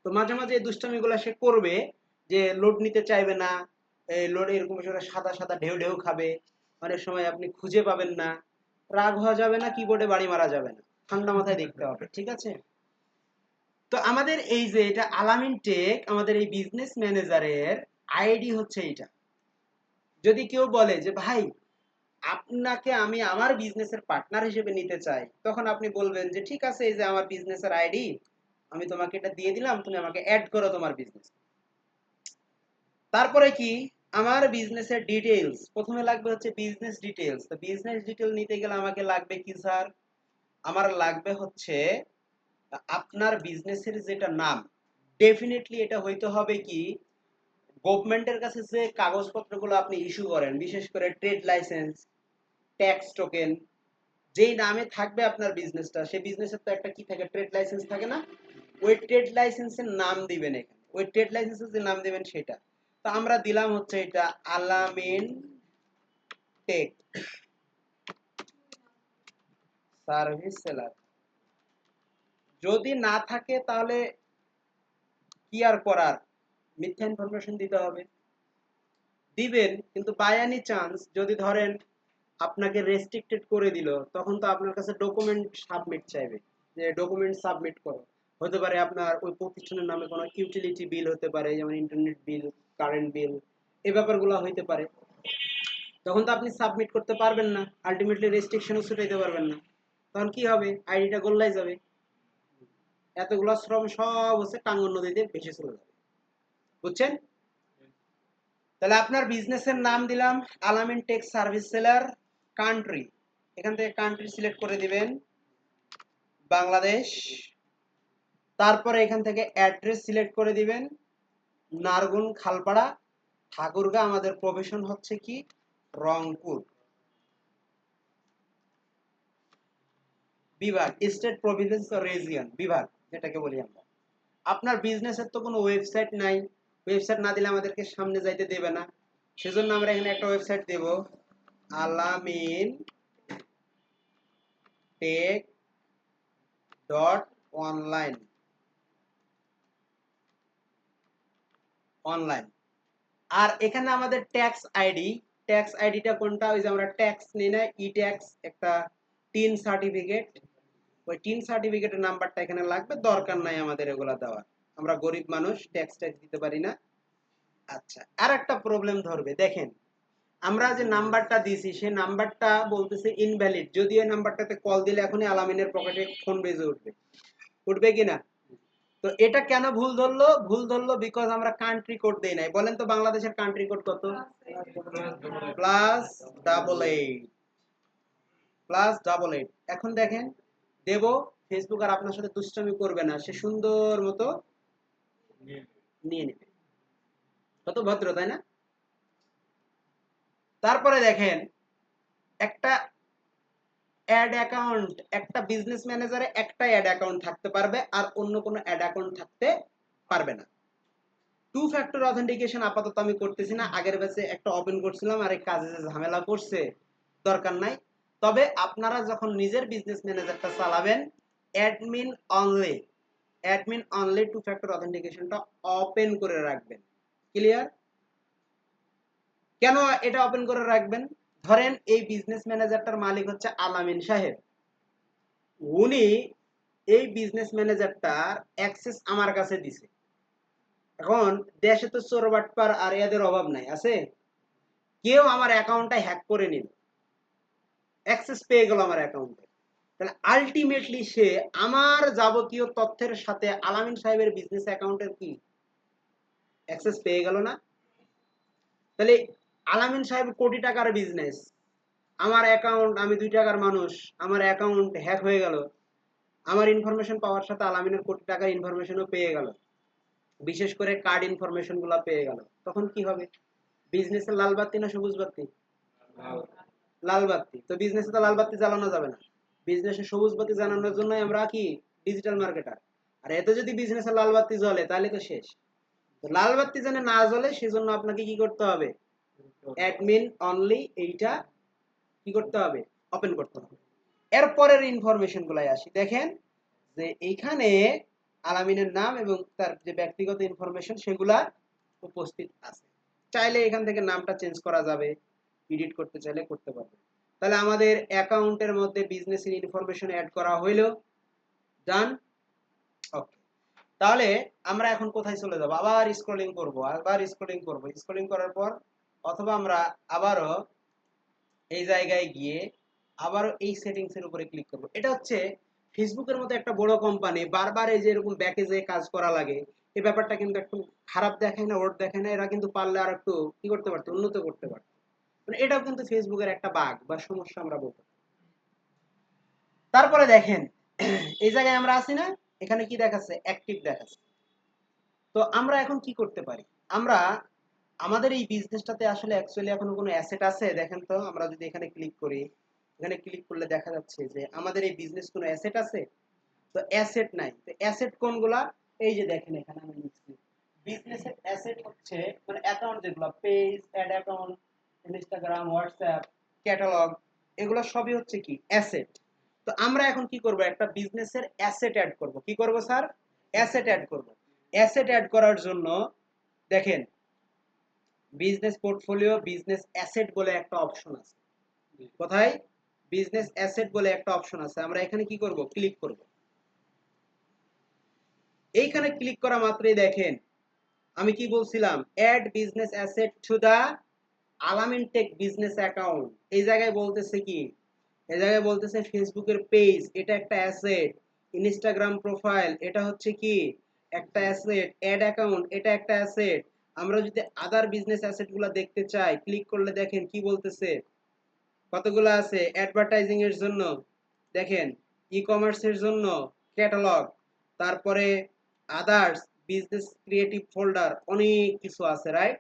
তো মাঝে মাঝে এই দুষ্টামি গুলা সে করবে, যে লোড নিতে চাইবে না, এই লোড এরকম সাদা সাদা ঢেউ ঢেউ খাবে, অনেক সময় আপনি খুঁজে পাবেন না, রাগ হওয়া যাবে না, কিবোর্ডে বাড়ি মারা যাবে না, ঠান্ডা মাথায় দেখতে হবে, ঠিক আছে? তো আমাদের এই যে এটা আলামিন টেক, আমাদের এই বিজনেস ম্যানেজারের আইডি হচ্ছে এইটা। যদি কেউ বলে যে ভাই আপনাকে আমি আমার বিজনেসের পার্টনার হিসেবে নিতে চাই, তখন আপনি বলবেন যে ঠিক আছে, এই যে আমার বিজনেসের আইডি, আমি তোমাকে এটা দিয়ে দিলাম, তুমি আমাকে অ্যাড করো তোমার বিজনেস। তারপরে কি, আমার বিজনেসের ডিটেইলস প্রথমে লাগবে হচ্ছে বিজনেস ডিটেইলস। তো বিজনেস ডিটেইল নিতে গেলে আমাকে লাগবে কি স্যার? আমার লাগবে হচ্ছে আপনার বিজনেসের যেটা নাম, ডেফিনেটলি এটা হইতে হবে কি, গভর্নমেন্টের কাছে যে কাগজপত্রগুলো আপনি ইস্যু করেন, বিশেষ করে ট্রেড লাইসেন্স, ট্যাক্স টোকেন, যেই নামে থাকবে আপনার বিজনেসটা, সেই বিজনেসের তো একটা কি থাকে, ট্রেড লাইসেন্স থাকে না? ওই ট্রেড লাইসেন্সের নাম দিবেন এখানে, ওই ট্রেড লাইসেন্সের যে নাম দিবেন সেটা। তো আমরা দিলাম হচ্ছে এটা আলামিন টেক সার্ভিস সেলার। যদি না থাকে তাহলে কি আর করার, মিথ্যা ইনফরমেশন দিতে হবে, দিবেন। কিন্তু বাই এনি চান্স যদি ধরেন আপনাকে রেস্ট্রিক্টেড করে দিল, তখন তো আপনার কাছে ডকুমেন্ট সাবমিট চাইবে, যে ডকুমেন্ট সাবমিট করো। হতে পারে আপনার ওই প্রতিষ্ঠানের নামে কোনো ইউটিলিটি বিল হতে পারে, যেমন ইন্টারনেট বিল, কারেন্ট বিল, এই ব্যাপারগুলো হইতে পারে। তখন তো আপনি সাবমিট করতে পারবেন না, আলটিমেটলি রেস্ট্রিকশনও ছুটাইতে পারবেন না। তখন কি হবে? আইডিটা গোল্লাই যাবে, এতগুলো শ্রম সব হচ্ছে টাঙ্গন নদীতে ভেসে চলে যাবে। বুঝছেন? তাহলে আপনার বিজনেসের নাম দিলাম আলামিন টেক সার্ভিস সেলার। কান্ট্রি, এখান থেকে কান্ট্রি সিলেক্ট করে দিবেন বাংলাদেশ। তারপরে এখান থেকে অ্যাড্রেস সিলেক্ট করে দিবেন নারগুন খালপাড়া ঠাকুরগাঁ। আমাদের প্রফেশন হচ্ছে কি, রংপুর। বিভাগ, স্টেট, প্রভিন্স, রিজিয়ন, বিভাগ যেটাকে বলি আমরা। আপনার বিজনেসের তো কোনো ওয়েবসাইট নাই, ওয়েবসাইট না দিলে আমাদেরকে সামনে যাইতে দেবে না, সেজন্য আমরা এখানে একটা ওয়েবসাইট দেব, আলামিন টেক ডট অনলাইন, অনলাইন। আর এখানে আমাদের ট্যাক্স আইডি, ট্যাক্স আইডিটা কোনটা? ওই যে আমরা ট্যাক্স নিই না, ই ট্যাক্স, একটা টিন সার্টিফিকেট, ওই টিন সার্টিফিকেটের নাম্বারটা এখানে লাগবে। দরকার নাই আমাদের এগুলা দেওয়ার, আমরা গরিব মানুষ, ট্যাক্স ট্যাক্স দিতে পারি না। আচ্ছা, আর একটা প্রবলেম ধরবে, দেখেন আমরা যে নাম্বারটা দিয়েছি সেই নাম্বারটা বলতেছে ইনভ্যালিড, যদিও এই নাম্বারটাতে কল দিলে এখনই আলামিনের পকেটে ফোন বেজে উঠবে, উঠবে কিনা? তো এটা কেন ভুল ধরলো? ভুল ধরলো বিকজ আমরা কান্ট্রি কোড দেই নাই। বলেন তো বাংলাদেশের কান্ট্রি কোড কত? +88, +88। এখন দেখেন দেব, ফেসবুক আর আপনার সাথে দুষ্টামি করবে না, সে সুন্দর মতো নিয়ে নেবে, কত ভদ্র, তাই না? তারপরে দেখেন একটা অ্যাড অ্যাকাউন্ট, একটা বিজনেস ম্যানেজারে একটা অ্যাড অ্যাকাউন্ট থাকতে পারবে, আর অন্য কোনো অ্যাড অ্যাকাউন্ট থাকতে পারবে না। টু ফ্যাক্টর অথেন্টিকেশন আপাতত আমি করতেছি না, আগের ব্যাচে একটা ওপেন করছিলাম, আর এই কাজে যে ঝামেলা করছে, দরকার নাই। তবে আপনারা যখন নিজের বিজনেস ম্যানেজারটা চালাবেন, admin only, admin only two factor অথেন্টিকেশনটা ওপেন করে রাখবেন। ক্লিয়ার? কেন এটা ওপেন করে রাখবেন? ধরেন এই বিজনেস ম্যানেজারটার মালিক হচ্ছে আলামিন সাহেব, উনি এই বিজনেস ম্যানেজারটার অ্যাক্সেস আমার কাছে দিছে। এখন দেশে তো চোর বাটপার আর এদের অভাব নাই, আছে? কেউ আমার অ্যাকাউন্টটা হ্যাক করে নিল, অ্যাক্সেস পেয়ে গেল আমার অ্যাকাউন্টে, তাহলে আলটিমেটলি সে আমার যাবতীয় তথ্যের সাথে আলামিন সাহেবের বিজনেস অ্যাকাউন্টের কি অ্যাক্সেস পেয়ে গেল না? তাহলে আলামিন সাহেব কোটি টাকার বিজনেস, আমার অ্যাকাউন্ট, আমি 2 টাকার মানুষ, আমার অ্যাকাউন্ট হ্যাক হয়ে গেল, আমার ইনফরমেশন পাওয়ার সাথে আলামিনের কোটি টাকার ইনফরমেশনও পেয়ে গেল, বিশেষ করে কার্ড ইনফরমেশন গুলো পেয়ে গেল, তখন কি হবে? বিজনেসে লাল বাতি না সবুজ বাতি? লাল বাতি। তো বিজনেসে তো লাল বাতি জ্বালানো যাবে না, বিজনেসে সবুজ বাতি জ্বালানোর জন্য আমরা কি, ডিজিটাল মার্কেটার। আর এতে যদি বিজনেসে লাল বাতি জ্বলে তাহলে তো শেষ। তো লাল বাতি যেন না জ্বলে সেজন্য আপনাকে কি করতে হবে? অ্যাডমিন অনলি এইটা কি করতে হবে? ওপেন করতে হবে। এরপরের ইনফরমেশন গুলাই আসি, দেখেন যে এইখানে আলামিনের নাম এবং তার যে ব্যক্তিগত ইনফরমেশন সেগুলা উপস্থিত আছে। চাইলে এখান থেকে নামটা চেঞ্জ করা যাবে, এডিট করতে চাইলে করতে পারবে। তাহলে আমাদের অ্যাকাউন্টের মধ্যে বিজনেসের ইনফরমেশন অ্যাড করা হইলো, ডান। ওকে, তাহলে আমরা এখন কোথায় চলে যাব? আবার স্ক্রলিং করব, স্ক্রলিং করার পর অথবা আমরা আবারও এই জায়গায় গিয়ে আবারও এই সেটিংস এর উপরে ক্লিক করব। এটা হচ্ছে ফেসবুকের মতো একটা বড় কোম্পানি, বারবার এই যে এরকম ব্যাকে যে কাজ করা লাগে, এই ব্যাপারটা কিন্তু একটু খারাপ দেখায় না, ওর দেখায় না। এরা কিন্তু পারলে আর একটু কি করতে পারতো, উন্নত করতে পারতো। মানে এটাও কিন্তু ফেসবুকের একটা বাগ বা সমস্যা আমরা বলতে পারি। তারপরে দেখেন এই জায়গায় আমরা আছি না, এখানে কি দেখাচ্ছে? অ্যাক্টিভ দেখাচ্ছে। তো আমরা এখন কি করতে পারি? আমরা আমাদের এই বিজনেসটাতে আসলে অ্যাকচুয়ালি এখনো কোনো অ্যাসেট আছে? দেখেন তো, আমরা যদি এখানে ক্লিক করি, এখানে ক্লিক করলে দেখা যাচ্ছে যে আমাদের এই বিজনেস কোনো অ্যাসেট আছে? তো অ্যাসেট নাই। তো অ্যাসেট কোনগুলা? এই যে দেখেন এখানে আমি লিখছি বিজনেসের অ্যাসেট হচ্ছে মানে অ্যাকাউন্ট যেগুলো, page, ad account, Instagram, WhatsApp, catalogue, এগুলো সবই হচ্ছে কি অ্যাসেট। তো আমরা এখন কি করব? একটা বিজনেসের অ্যাসেট অ্যাড করব। কি করব স্যার? অ্যাসেট অ্যাড করব। অ্যাসেট অ্যাড করার জন্য দেখেন বিজনেস পোর্টফোলিও, বিজনেস অ্যাসেট বলে একটা অপশন আছে। কোথায়? বিজনেস অ্যাসেট বলে একটা অপশন আছে। আমরা এখানে কি করব? ক্লিক করব। এইখানে ক্লিক করা মাত্রই দেখেন আমি কি বলছিলাম? Add business asset to the Alamin tech business account. এই জায়গায় বলতেছে কি? এই জায়গায় বলতেছে ফেসবুকের পেজ এটা একটা অ্যাসেট, ইনস্টাগ্রাম প্রোফাইল এটা হচ্ছে কি একটা অ্যাসেট, অ্যাড অ্যাকাউন্ট এটা একটা অ্যাসেট। আমরা যদি আদার বিজনেস অ্যাসেট গুলা দেখতে চাই, ক্লিক করলে দেখেন কি বলতেছে, কতগুলো আছে? অ্যাডভার্টাইজিং এর জন্য দেখেন, ই কমার্সের জন্য ক্যাটালগ, তারপরে আদার্স, বিজনেস ক্রিয়েটিভ ফোল্ডার, অনেক কিছু আছে, রাইট?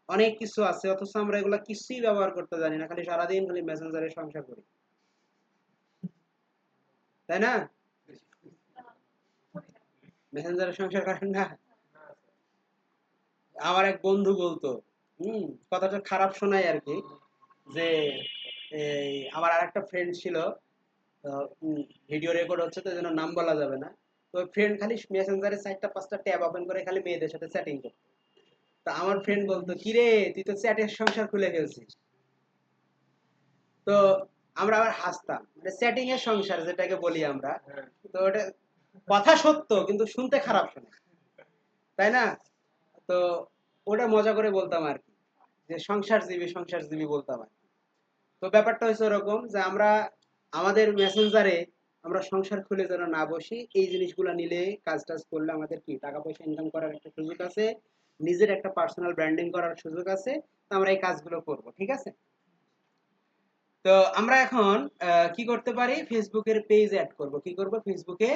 অনেক কিছু আছে, অথচ আমরা এগুলা কিছুই ব্যবহার করতে জানি না, খালি সারাদিন খালি মেসেঞ্জারে সংসার করি, তাই না? মেসেঞ্জারে সংসার করেন না? আমার এক বন্ধু বলতো, কথাটা খারাপ শোনায় আর কি, যে এই আমার আরেকটা ফ্রেন্ড ছিল, ভিডিও রেকর্ড হচ্ছে তো যেন নাম বলা যাবে না। তো ফ্রেন্ড খালি মেসেঞ্জারে 4টা 5টা ট্যাব ওপেন করে খালি মেয়েদের সাথে চ্যাটিং করতো। তা আমার ফ্রেন্ড বলতো, কিরে তুই তো চ্যাটের সংসার খুলে ফেলছিস। তো আমরা আবার হাসতাম, মানে চ্যাটিং এর সংসার যেটাকে বলি আমরা। তো ওটা কথা সত্য, কিন্তু শুনতে খারাপ শোনে, তাই না? তো ওটা মজা করে বলতাম আর কি, যে সংসারজীবী বলতাম আর কি। তো ব্যাপারটা হচ্ছে ওরকম যে আমরা আমাদের মেসেঞ্জারে আমরা সংসার খুলে যেন না বসি, এই জিনিসগুলো নিলে কাজ টাজ করলে আমাদের কি টাকা পয়সা ইনকাম করার একটা সুযোগ আছে, নিজের একটা পার্সোনাল ব্র্যান্ডিং করার সুযোগ আছে। তো আমরা এই কাজগুলো করব, ঠিক আছে? তো আমরা এখন কি করতে পারি? ফেসবুকের পেজ অ্যাড করব। কি করব? ফেসবুকে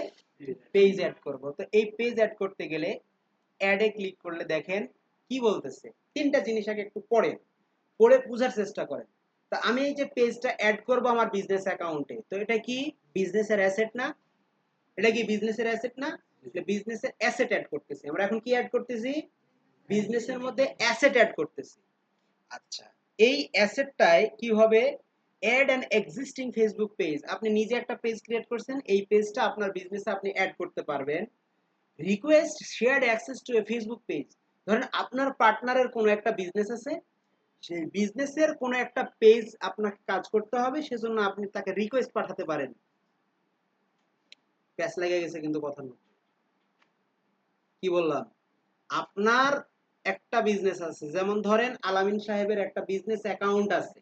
পেজ অ্যাড করব। তো এই পেজ অ্যাড করতে গেলে অ্যাডে ক্লিক করলে দেখেন কি বলতেছে। তিনটা জিনিস আগে একটু পড়ে বোঝার চেষ্টা করেন। তা আমি এই যে পেজটা অ্যাড করব আমার বিজনেস অ্যাকাউন্টে, তো এটা কি বিজনেসের অ্যাসেট না? এটা কি বিজনেসের অ্যাসেট না? বিজনেসের অ্যাসেট অ্যাড করতেছি আমরা। এখন কি অ্যাড করতেছি? বিজনেসের মধ্যে অ্যাসেট অ্যাড করতেছি। আচ্ছা, এই অ্যাসেটটাই কি হবে? Add an existing Facebook page. আপনি নিজে একটা পেজ ক্রিয়েট করছেন, এই পেজটা আপনার বিজনেসে আপনি অ্যাড করতে পারবেন। Request shared access to A Facebook page. ধরেন আপনার পার্টনারের কোনো একটা বিজনেস আছে, সেই বিজনেসের কোনো একটা পেজ আপনাকে কাজ করতে হবে, সেজন্য আপনি তাকে রিকোয়েস্ট পাঠাতে পারেন। প্যাচ লেগে গেছে কিন্তু কথার মধ্যে। কি বললাম? আপনার একটা বিজনেস আছে, যেমন ধরেন আলামিন সাহেবের একটা বিজনেস অ্যাকাউন্ট আছে,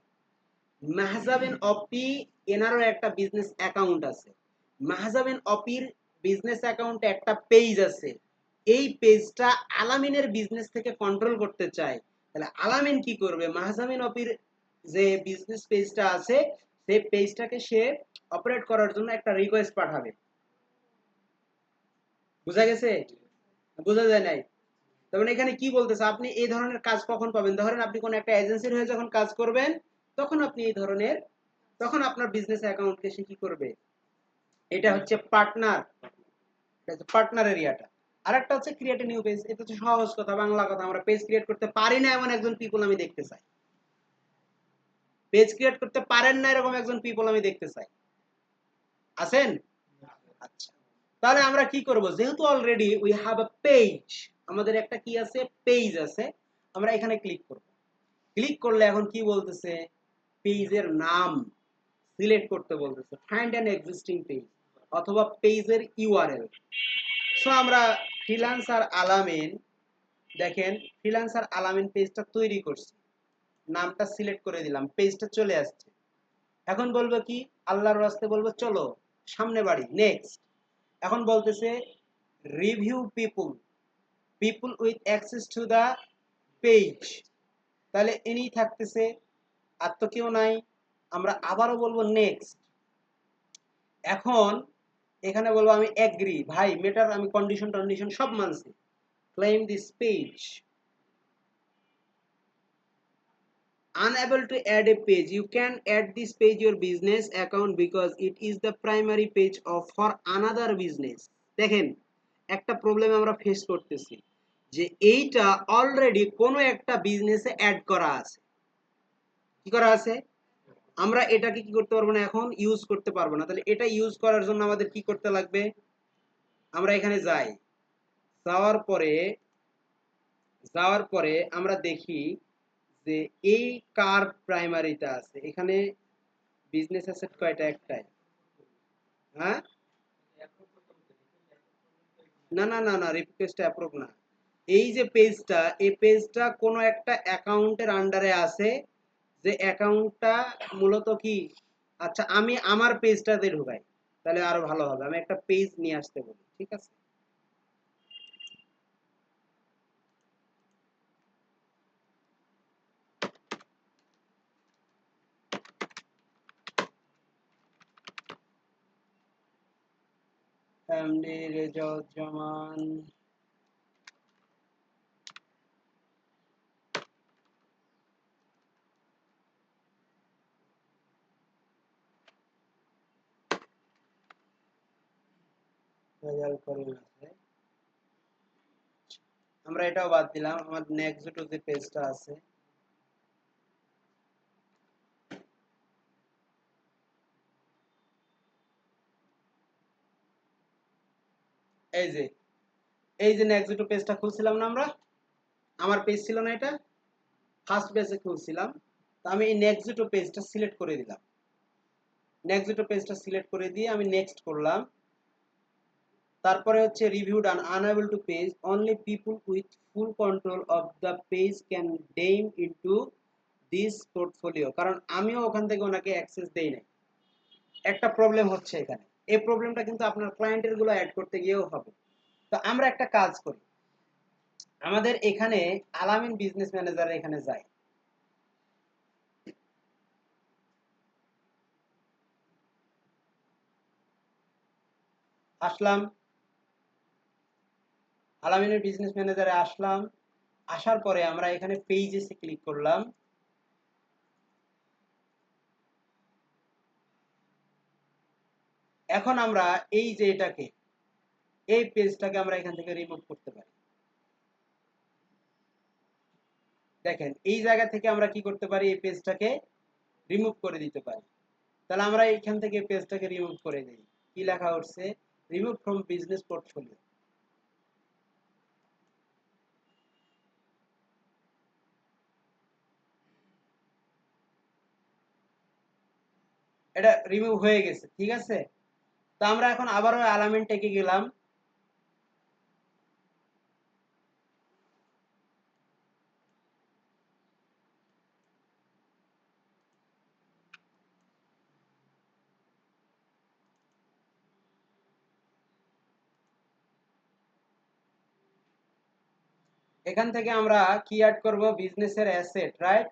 মাহজাবিন অপি এনারও একটা বিজনেস অ্যাকাউন্ট আছে, মাহজাবিন অপির বিজনেস অ্যাকাউন্টে একটা পেজ আছে। এই পেজটা আলামিনের বিজনেস থেকে কন্ট্রোল করতে চায়, তাহলে আলামিন কি করবে? মাহজাবিন অপির যে বিজনেস পেজটা আছে সেই পেজটাকে সে অপারেট করার জন্য একটা রিকোয়েস্ট পাঠাবে। বুঝা গেছে? বোঝা যায় নাই? তার মানে এখানে কি বলতেছে, আপনি এই ধরনের কাজ কখন পাবেন? ধরেন আপনি কোন একটা এজেন্সির হয়ে যখন কাজ করবেন, তখন আপনি এই ধরনের, তখন আপনার বিজনেস অ্যাকাউন্টকে সে কি করবে? এটা হচ্ছে পার্টনার, এটা হচ্ছে পার্টনার এরিয়াটা। আরেকটা হচ্ছে ক্রিয়েট এ নিউ পেজ। এটা হচ্ছে সহজ কথা, বাংলা কথা। আমরা পেজ ক্রিয়েট করতে পারি না এমন একজন পিপল আমি দেখতে চাই। পেজ ক্রিয়েট করতে পারেন না এরকম একজন পিপল আমি দেখতে চাই। আছেন? আচ্ছা, তাহলে আমরা কি করব? যেহেতু already we have a page, আমাদের একটা কি আছে? পেজ আছে। আমরা এখানে ক্লিক করব। ক্লিক করলে এখন কি বলতেছে, পেজের নাম সিলেক্ট করতে বলতেছে, ফাইন্ড অ্যান এক্সিস্টিং পেজ অথবা পেজের ইউআরএল। সো আমরা ফ্রিল্যান্সার আলামিন, দেখেন ফ্রিল্যান্সার আলামিন পেজটা তৈরি করছি, নামটা সিলেক্ট করে দিলাম, পেজটা চলে আসছে। এখন বলবো কি, আল্লাহর রাস্তে বলবো চলো সামনে বাড়ি, নেক্সট। এখন বলতেছে review people, people with access to the page, তাহলে ইনি থাকতেছে, আর তো কেউ নাই। আমরা আবারও বলবো নেক্সট। এখন এখানে বলবো আমি এগ্রি, ভাই মেটার, আমি কন্ডিশন টন্ডিশন সব মানছি। Claim this page, unable to add a page, you can add this page your business account because it is the primary page of for another business। দেখেন একটা প্রবলেম আমরা ফেস করতেছি, যে এইটা অলরেডি কোনো একটা বিজনেসে অ্যাড করা আছে। কি করা আছে? আমরা এটাকে কি করতে পারবো না, এখন ইউজ করতে পারবো না। তাহলে এটা ইউজ করার জন্য আমাদের কি করতে লাগবে, আমরা এখানে যাই, যাওয়ার পরে আমরা দেখি যে এই কার প্রাইমারিটা আছে। এখানে বিজনেস অ্যাসেট কয়টা? একটাই। হ্যাঁ, না না না না, রিকোয়েস্ট অ্যাপ্রুভ না। এই যে পেজটা, এই পেজটা কোনো একটা অ্যাকাউন্টের আন্ডারে আছে, যে অ্যাকাউন্টটা মূলত কি, আচ্ছা আমি আমার পেজটাতে ঢুকাই, তাহলে আরো ভালো হবে। আমি একটা পেজ নিয়ে আসতে বলি, ঠিক আছে? এমডি রেজাউজ্জামান, রেজাল করিম আছে। আমরা এটাও বাদ দিলাম, আমার নেক্সট যে পেজটা আছে, এই যে নেক্সট পেজটা খুলছিলাম না আমরা, আমার পেজ ছিল না এটা, ফার্স্ট পেজে খুলছিলাম। তো আমি এই নেক্সট পেজটা সিলেক্ট করে দিলাম, নেক্সট পেজটা সিলেক্ট করে দিয়ে আমি নেক্সট করলাম। তারপরে হচ্ছে review done, unable to page, only people with full control of the page can them into this portfolio, কারণ আমিও ওখান থেকে ওনাকে অ্যাক্সেস দেই নাই। একটা প্রবলেম হচ্ছে এখানে, এই প্রবলেমটা কিন্তু আপনার ক্লায়েন্টের গুলো অ্যাড করতে গিয়েও হবে। তো আমরা একটা কাজ করি, আমাদের এখানে আলামিন বিজনেস ম্যানেজার এখানে যাই, আসলাম আলামিনের বিজনেস ম্যানেজারে আসলাম। আসার পরে আমরা এখানে পেজেসে ক্লিক করলাম। এখন আমরা এই যে এটাকে, এই পেজটাকে আমরা এখান থেকে রিমুভ করতে পারি। দেখেন এই জায়গা থেকে আমরা কি করতে পারি, এই পেজটাকে রিমুভ করে দিতে পারি। তাহলে আমরা এইখান থেকে পেজটাকে রিমুভ করে দিই। কি লেখা উঠছে, রিমুভ ফ্রম বিজনেস পোর্টফোলিও। এটা রিমুভ হয়ে গেছে, ঠিক আছে? তো আমরা এখন আবারও এলামেন্টে গেলাম। এখান থেকে আমরা কি অ্যাড করব, বিজনেসের অ্যাসেট, রাইট?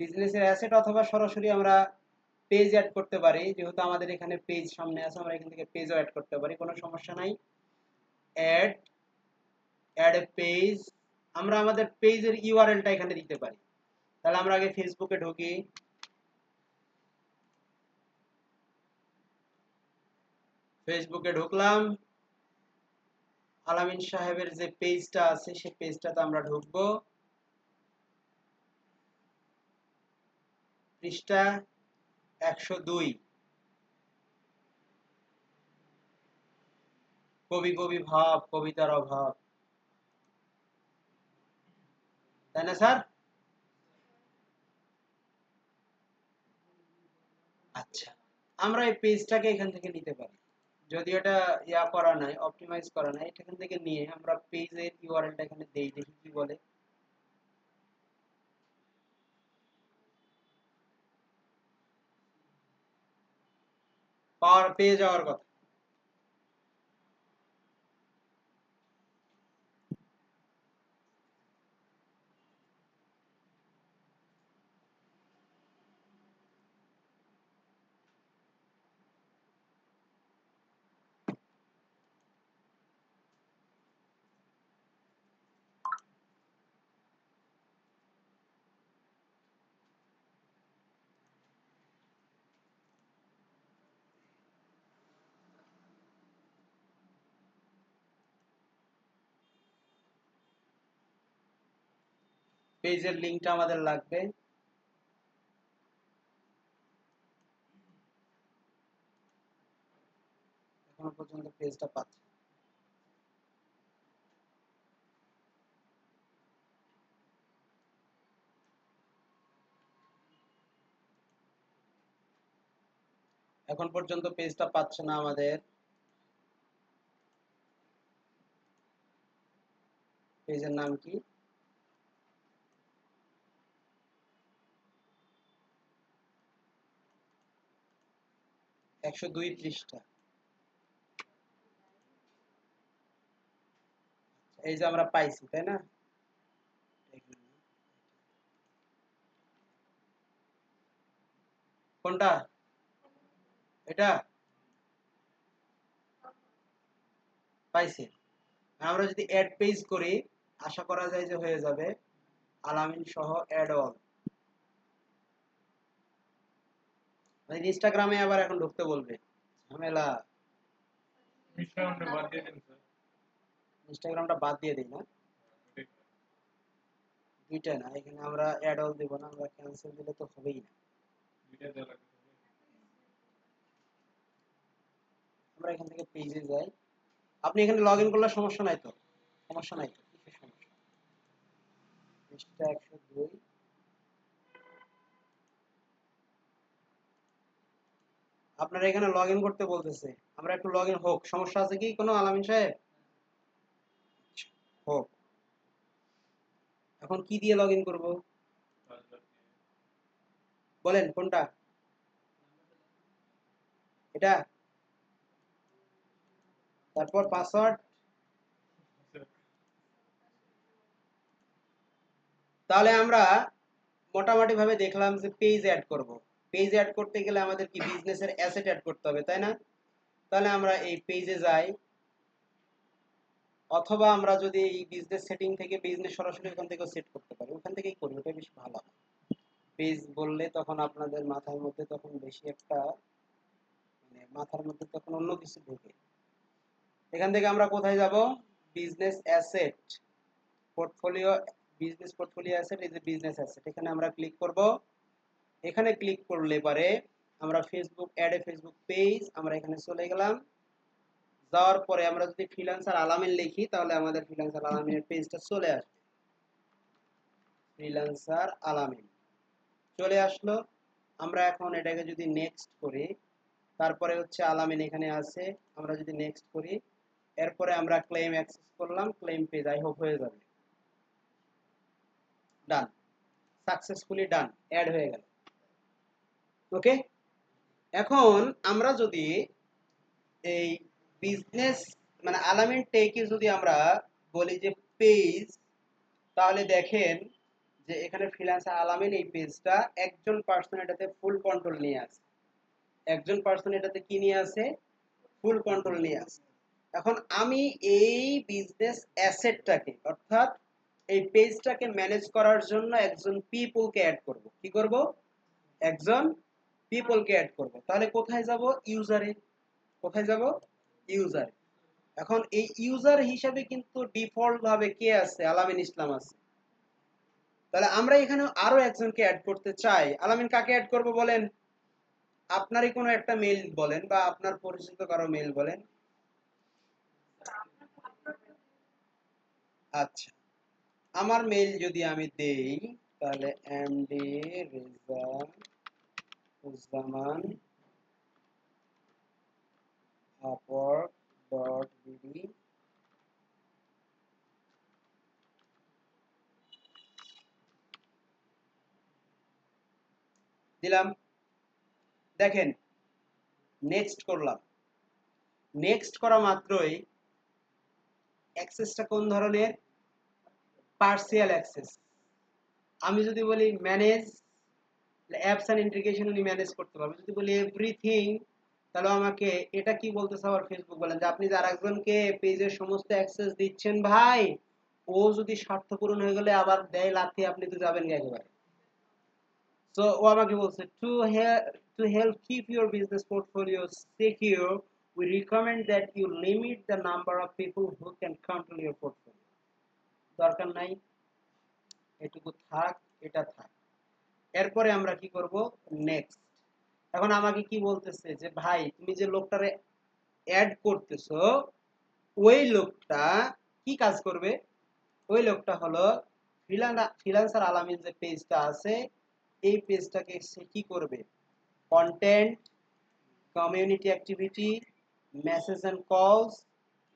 বিজনেসের অ্যাসেট অথবা সরাসরি আমরা পেজ অ্যাড করতে পারি, যেহেতু আমাদের এখানে পেজ সামনে আছে, আমরা এখান থেকে পেজও অ্যাড করতে পারি, কোনো সমস্যা নাই। অ্যাড অ্যাড এ পেজ, আমরা আমাদের পেজের ইউআরএলটা এখানে দিতে পারি। তাহলে আমরা আগে ফেসবুকে ঢুকি, ফেসবুকে ঢুকলাম, আলামিন সাহেবের যে পেজটা আছে সেই পেজটাতে আমরা ঢুকবো। পৃষ্ঠা 102, কবি কবি ভাব, কবিতার অভাব। তাই না স্যার? আচ্ছা, আমরা এই পেজটাকে এখান থেকে নিতে পারি, যদি এটা ইয়া করা নাই, অপটিমাইজ করা নাই, এখান থেকে নিয়ে আমরা পেজের ইউআরএলটা এখানে দেই, দেখি কি বলে। পাওয়ার পেয়ে যাওয়ার কথা। পেজের লিংকটা আমাদের লাগবে। এখনো পর্যন্ত পেজটা পাচ্ছি। এখন পর্যন্ত পেজটা পাচ্ছে না আমাদের। পেজের নাম কি? 102 পৃষ্ঠা। এই যে আমরা পাইছি, তাই না? কোনটা? এটা পাইছি। আমরা যদি অ্যাড পেজ করি, আশা করা যায় যে হয়ে যাবে আলামিন সহ অ্যাড অল। ইনস্টাগ্রামে আবার এখন ঢুকতে বলবে, ঝামেলা। ইনস্টাগ্রামটা বাদ দিয়ে দিই না, দুইটা না, এখানে আমরা অ্যাড অল দেব না, আমরা ক্যান্সেল দিলে তো হবেই না। আমরা এখান থেকে পেজে যাই। আপনি এখানে লগ ইন করলে সমস্যা নাই তো? সমস্যা নাই তো? কিসের সমস্যা? পৃষ্ঠা 102। আপনারা এখানে লগ ইন করতে বলতেছে, আমরা একটু লগ ইন হোক। সমস্যা আছে কি কোনো আলামিন সাহেব? হোক। এখন কি দিয়ে লগ ইন করবো বলেন, কোনটা? এটা? তারপর পাসওয়ার্ড? তাহলে আমরা মোটামুটি ভাবে দেখলাম যে পেজ অ্যাড করব। পেজ অ্যাড করতে গেলে আমাদের কি বিজনেসের অ্যাসেট অ্যাড করতে হবে, তাই না? তাহলে আমরা এই পেজে যাই, অথবা আমরা যদি এই বিজনেস সেটিং থেকে বিজনেস সরাসরি ওখান থেকে সেট করতে পারি, ওখান থেকেই করি, ওটাই বেশি ভালো হয়। পেজ বললে তখন আপনাদের মাথার মধ্যে তখন বেশি একটা, মানে মাথার মধ্যে তখন অন্য কিছু ঢোকে। এখান থেকে আমরা কোথায় যাব? Business asset, portfolio, business portfolio asset, এই যে বিজনেস অ্যাসেট, এখানে আমরা ক্লিক করব। এখানে ক্লিক করলে পরে আমরা ফেসবুক অ্যাডে ফেসবুক পেজ, আমরা এখানে চলে গেলাম। যাওয়ার পরে আমরা যদি ফ্রিল্যান্সার আলামিন লিখি, তাহলে আমাদের ফ্রিল্যান্সার আলামিনের পেজটা চলে আসবে। ফ্রিল্যান্সার আলামিন চলে আসলো। আমরা এখন এটাকে যদি নেক্সট করি, তারপরে হচ্ছে আলামিন এখানে আছে, আমরা যদি নেক্সট করি, এরপরে আমরা ক্লেম অ্যাক্সেস করলাম, ক্লেম পেজ আই হোপ হয়ে যাবে। ডান, সাকসেসফুলি ডান, অ্যাড হয়ে গেল। ওকে, এখন আমরা যদি এই বিজনেস মানে আলামিন টেকে যদি আমরা বলি যে পেজ, তাহলে দেখেন যে এখানে ফ্রিল্যান্সার আলামিন এই পেজটা একজন পার্সন এটাতে ফুল কন্ট্রোল নিয়ে আছে। একজন পার্সন এটাতে কি নিয়ে আছে? ফুল কন্ট্রোল নিয়ে আছে। এখন আমি এই বিজনেস অ্যাসেটটাকে, অর্থাৎ এই পেজটাকে ম্যানেজ করার জন্য একজন পিপলকে অ্যাড করব। কি করব? একজন পিপলকে অ্যাড করব। তাহলে কোথায় যাব? ইউজারে। কোথায় যাব? ইউজারে। এখন এই ইউজার হিসাবে কিন্তু ডিফল্ট ভাবে কে আছে? আলামিন ইসলাম আছে। তাহলে আমরা এখানে আরো একজনকে অ্যাড করতে চাই। আলামিন কাকে অ্যাড করব বলেন? আপনারই কোনো একটা মেইল বলেন, বা আপনার পরিচিত কারো মেইল বলেন। আচ্ছা, আমার মেইল যদি আমি দেই তাহলে এমডি রেজা উজ্জামান upwork.bd দিলাম। দেখেন নেক্সট করলাম। নেক্সট করা মাত্রই অ্যাক্সেসটা কোন ধরনের? Partial access. আমি যদি বলি ম্যানেজ অ্যাপস অ্যান্ড ইন্টিগ্রেশন উনি ম্যানেজ করতে পারবে। যদি বলি এভরিথিং তাহলে আমাকে এটা কি বলতেছে আবার ফেসবুক বলেন যে আপনি যে আরেকজনকে পেজের সমস্ত অ্যাক্সেস দিচ্ছেন ভাই, ও যদি স্বার্থ পূরণ হয়ে গেলে আবার দেয় লাথি, আপনি তো যাবেন একেবারে। সো ও আমাকে বলছে to help keep your business portfolio secure we recommend that you limit the number of people who can control your portfolio. দরকার নাই, এটুকু থাক, এটা থাক। এরপরে আমরা কি করব? নেক্সট। এখন আমাকে কি বলতেছে যে ভাই তুমি যে লোকটারে অ্যাড করতেছো ওই লোকটা কি কাজ করবে? ওই লোকটা হলো ফ্রিল্যান্সার আলামিন যে পেজটা আছে এই পেজটাকে সে কি করবে? Content, community activity, message and calls,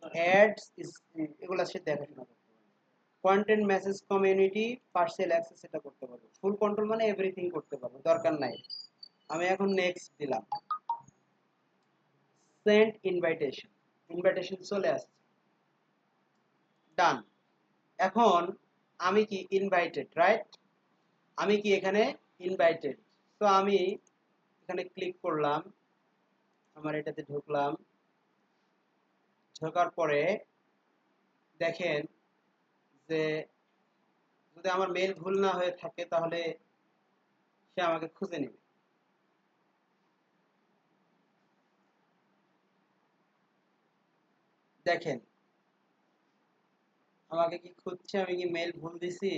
ads, এগুলা সে দেখাশোনা করবে। Content, message, community, partial access এটা করতে পারবো। ফুল কন্ট্রোল মানে এভরিথিং করতে পারবো, দরকার নাই। আমি এখন নেক্সট দিলাম। সেন্ড ইনভাইটেশন, ইনভাইটেশন চলে আসছে। ডান। এখন আমি কি ইনভাইটেড, রাইট? আমি কি এখানে ইনভাইটেড। তো আমি এখানে ক্লিক করলাম, আমার এটাতে ঢুকলাম। ঢোকার পরে দেখেন যে যদি আমার মেল ভুল না হয়ে থাকে তাহলে সে আমাকে খুঁজে নেবে। দেখেন আমাকে কি খুঁজছে, আমি কি মেল ভুল দিছি?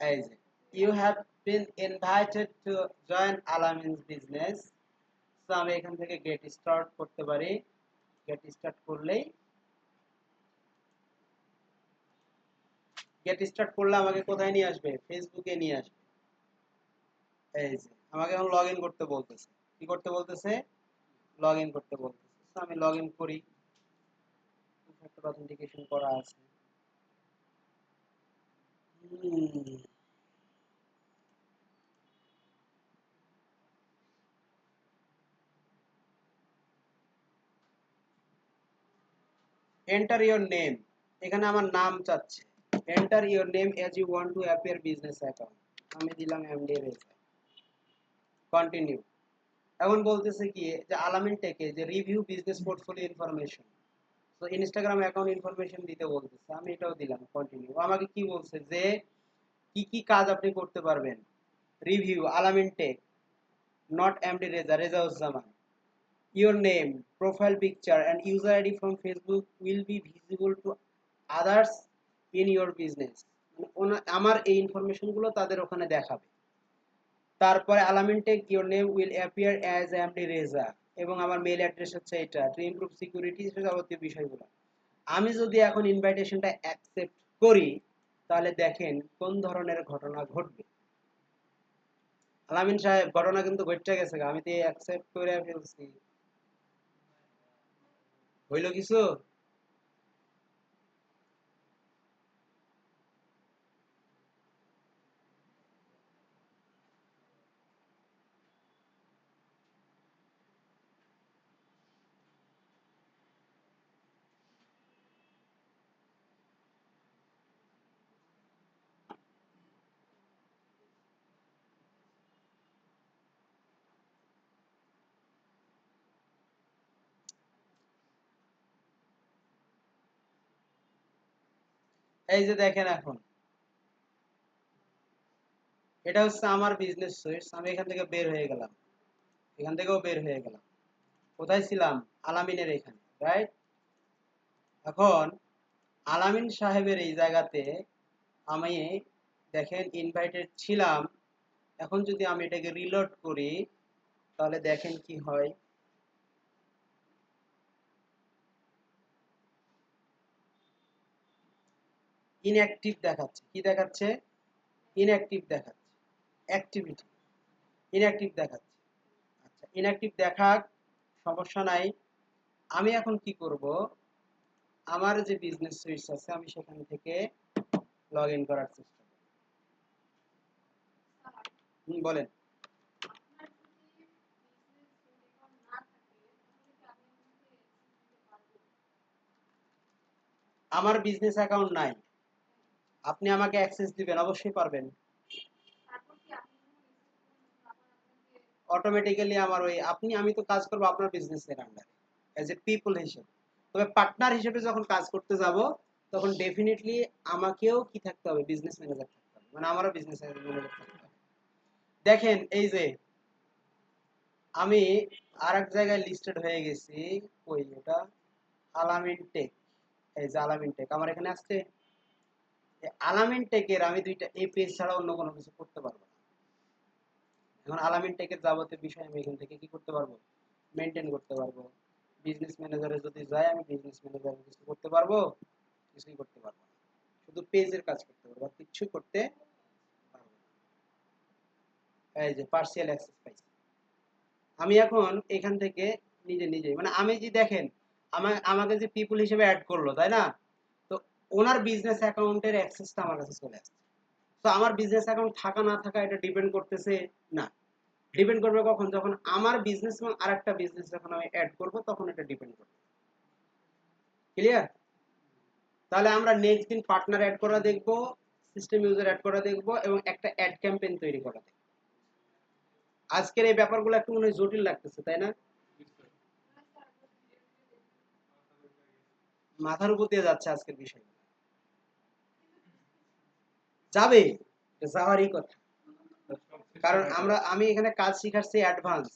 এই যে you have been invited to join Alamin's business. তো আমি এখান থেকে গেট স্টার্ট করতে পারি। গেট স্টার্ট করলেই গেট স্টার্ট করলে আমাকে কোথায় নিয়ে আসবে? ফেসবুকে নিয়ে আসবে। এই যে আমাকে এখন লগ ইন করতে বলতেছে। কি করতে বলতেছে? লগ ইন করতে বলতেছে। তো আমি লগ ইন করি। টু ফ্যাক্টর অথেন্টিকেশন করা আছে। এন্টার ইওর নেম, এখানে আমার নাম চাচ্ছে। Enter your name as you want to appear business account. আমি দিলাম এমডি রেজা। কন্টিনিউ। এখন বলতেছে কি যে আলামিন টেকে যে রিভিউ বিজনেস পোর্টফোলিও ইনফরমেশন, তো ইনস্টাগ্রাম অ্যাকাউন্ট ইনফরমেশন দিতে বলতেছে। আমি এটাও দিলাম কন্টিনিউ। আমাকে কি বলছে যে কি কি কাজ আপনি করতে পারবেন? Review Alamin tech, not MD Reza, Reza Uzzaman. Your name, profile picture and user ID from Facebook will be visible to others in your business. আমার এই ইনফরমেশন গুলো তাদের ওখানে দেখাবে। তারপরে Alamin tech your name will appear as MD Reza এবং আমার মেল অ্যাড্রেস হচ্ছে এটা, টু ইমপ্রুভ সিকিউরিটি, যাবতীয় বিষয়গুলো। আমি যদি এখন ইনভাইটেশনটা অ্যাকসেপ্ট করি তাহলে দেখেন কোন ধরনের ঘটনা ঘটবে। আলামিন সাহেব ঘটনা কিন্তু ঘটে গেছে, আমি তো অ্যাকসেপ্ট করে ফেলছি। হইল কিছু? এই যে দেখেন এখন এটা হচ্ছে আমার বিজনেস সুইটস। আমি এখান থেকে বের হয়ে গেলাম, এখান থেকেও বের হয়ে গেলাম। কোথায় ছিলাম? আলামিনের এখানে, রাইট? এখন আলামিন সাহেবের এই জায়গাতে আমি দেখেন ইনভাইটেড ছিলাম। এখন যদি আমি এটাকে রিলোড করি তাহলে দেখেন কি হয়। ইনঅ্যাক্টিভ দেখাচ্ছে। কি দেখাচ্ছে? ইনঅ্যাক্টিভ দেখাচ্ছে। অ্যাক্টিভিটি ইনঅ্যাক্টিভ দেখাচ্ছে। আচ্ছা, ইনঅ্যাক্টিভ দেখাক, সমস্যা নাই। আমি এখন কি করব, আমার যে বিজনেস সুইচ আছে আমি সেখান থেকে লগ ইন করার চেষ্টা করব। বলেন। আমার বিজনেস অ্যাকাউন্ট নাই, আপনি আমাকে অ্যাক্সেস দিবেন? অবশ্যই পারবেন। অটোমেটিক্যালি আমার ওই আমি তো কাজ করব আপনার বিজনেসের আন্ডারে অ্যাজ এ পিপল হিসেবে। তবে পার্টনার হিসেবে যখন কাজ করতে যাব তখন ডেফিনেটলি আমাকেও কি থাকতে হবে? বিজনেস ম্যানেজার থাকতে হবে, মানে আমারও বিজনেস ম্যানেজার থাকতে হবে। দেখেন এই যে আমি আরেক জায়গায় লিস্টেড হয়ে গেছি। ওই ওটা আলামিন টেক। এই যে আলামিন টেক আমার এখানে আসছে। এই আলামিন টেকের আমি দুইটা এই পেজ ছাড়া অন্য কোনো কিছু করতে পারবো না। এখন আলামিন টেকের যাবতীয় বিষয় আমি এখান থেকে কি করতে পারবো? মেনটেন করতে পারবো। বিজনেস ম্যানেজারে যদি যাই আমি বিজনেস ম্যানেজারে কিছু করতে পারবো? কিছুই করতে পারবো না। শুধু পেজের কাজ করতে পারবো, আর কিচ্ছু করতে পারবো না। এই যে পার্সিয়াল অ্যাক্সেস পাইছি। আমি এখন এখান থেকে নিজে নিজে, মানে আমি যে দেখেন আমাকে যে পিপল হিসেবে অ্যাড করলো, তাই না? তো ওনার বিজনেস অ্যাকাউন্টের অ্যাক্সেসটা আমার কাছে চলে আসছে। তো আমার বিজনেস অ্যাকাউন্ট থাকা না থাকা এটা ডিপেন্ড করতেছে না। ডিপেন্ড করবে কখন? যখন আমার বিজনেস এবং আরেকটা বিজনেস যখন আমি অ্যাড করব তখন এটা ডিপেন্ড করবে। ক্লিয়ার? তাহলে আমরা নেক্সট দিন পার্টনার অ্যাড করা দেখব, সিস্টেম ইউজার অ্যাড করা দেখব এবং একটা অ্যাড ক্যাম্পেইন তৈরি করা দেখব। আজকের এই ব্যাপারগুলো একটু মনে হয় জটিল লাগতেছে, তাই না? মাথার উপর দিয়ে যাচ্ছে আজকের বিষয়। যাবে, যাওয়ারই কথা। কারণ আমি এখানে কাজ শিখাচ্ছি অ্যাডভান্স।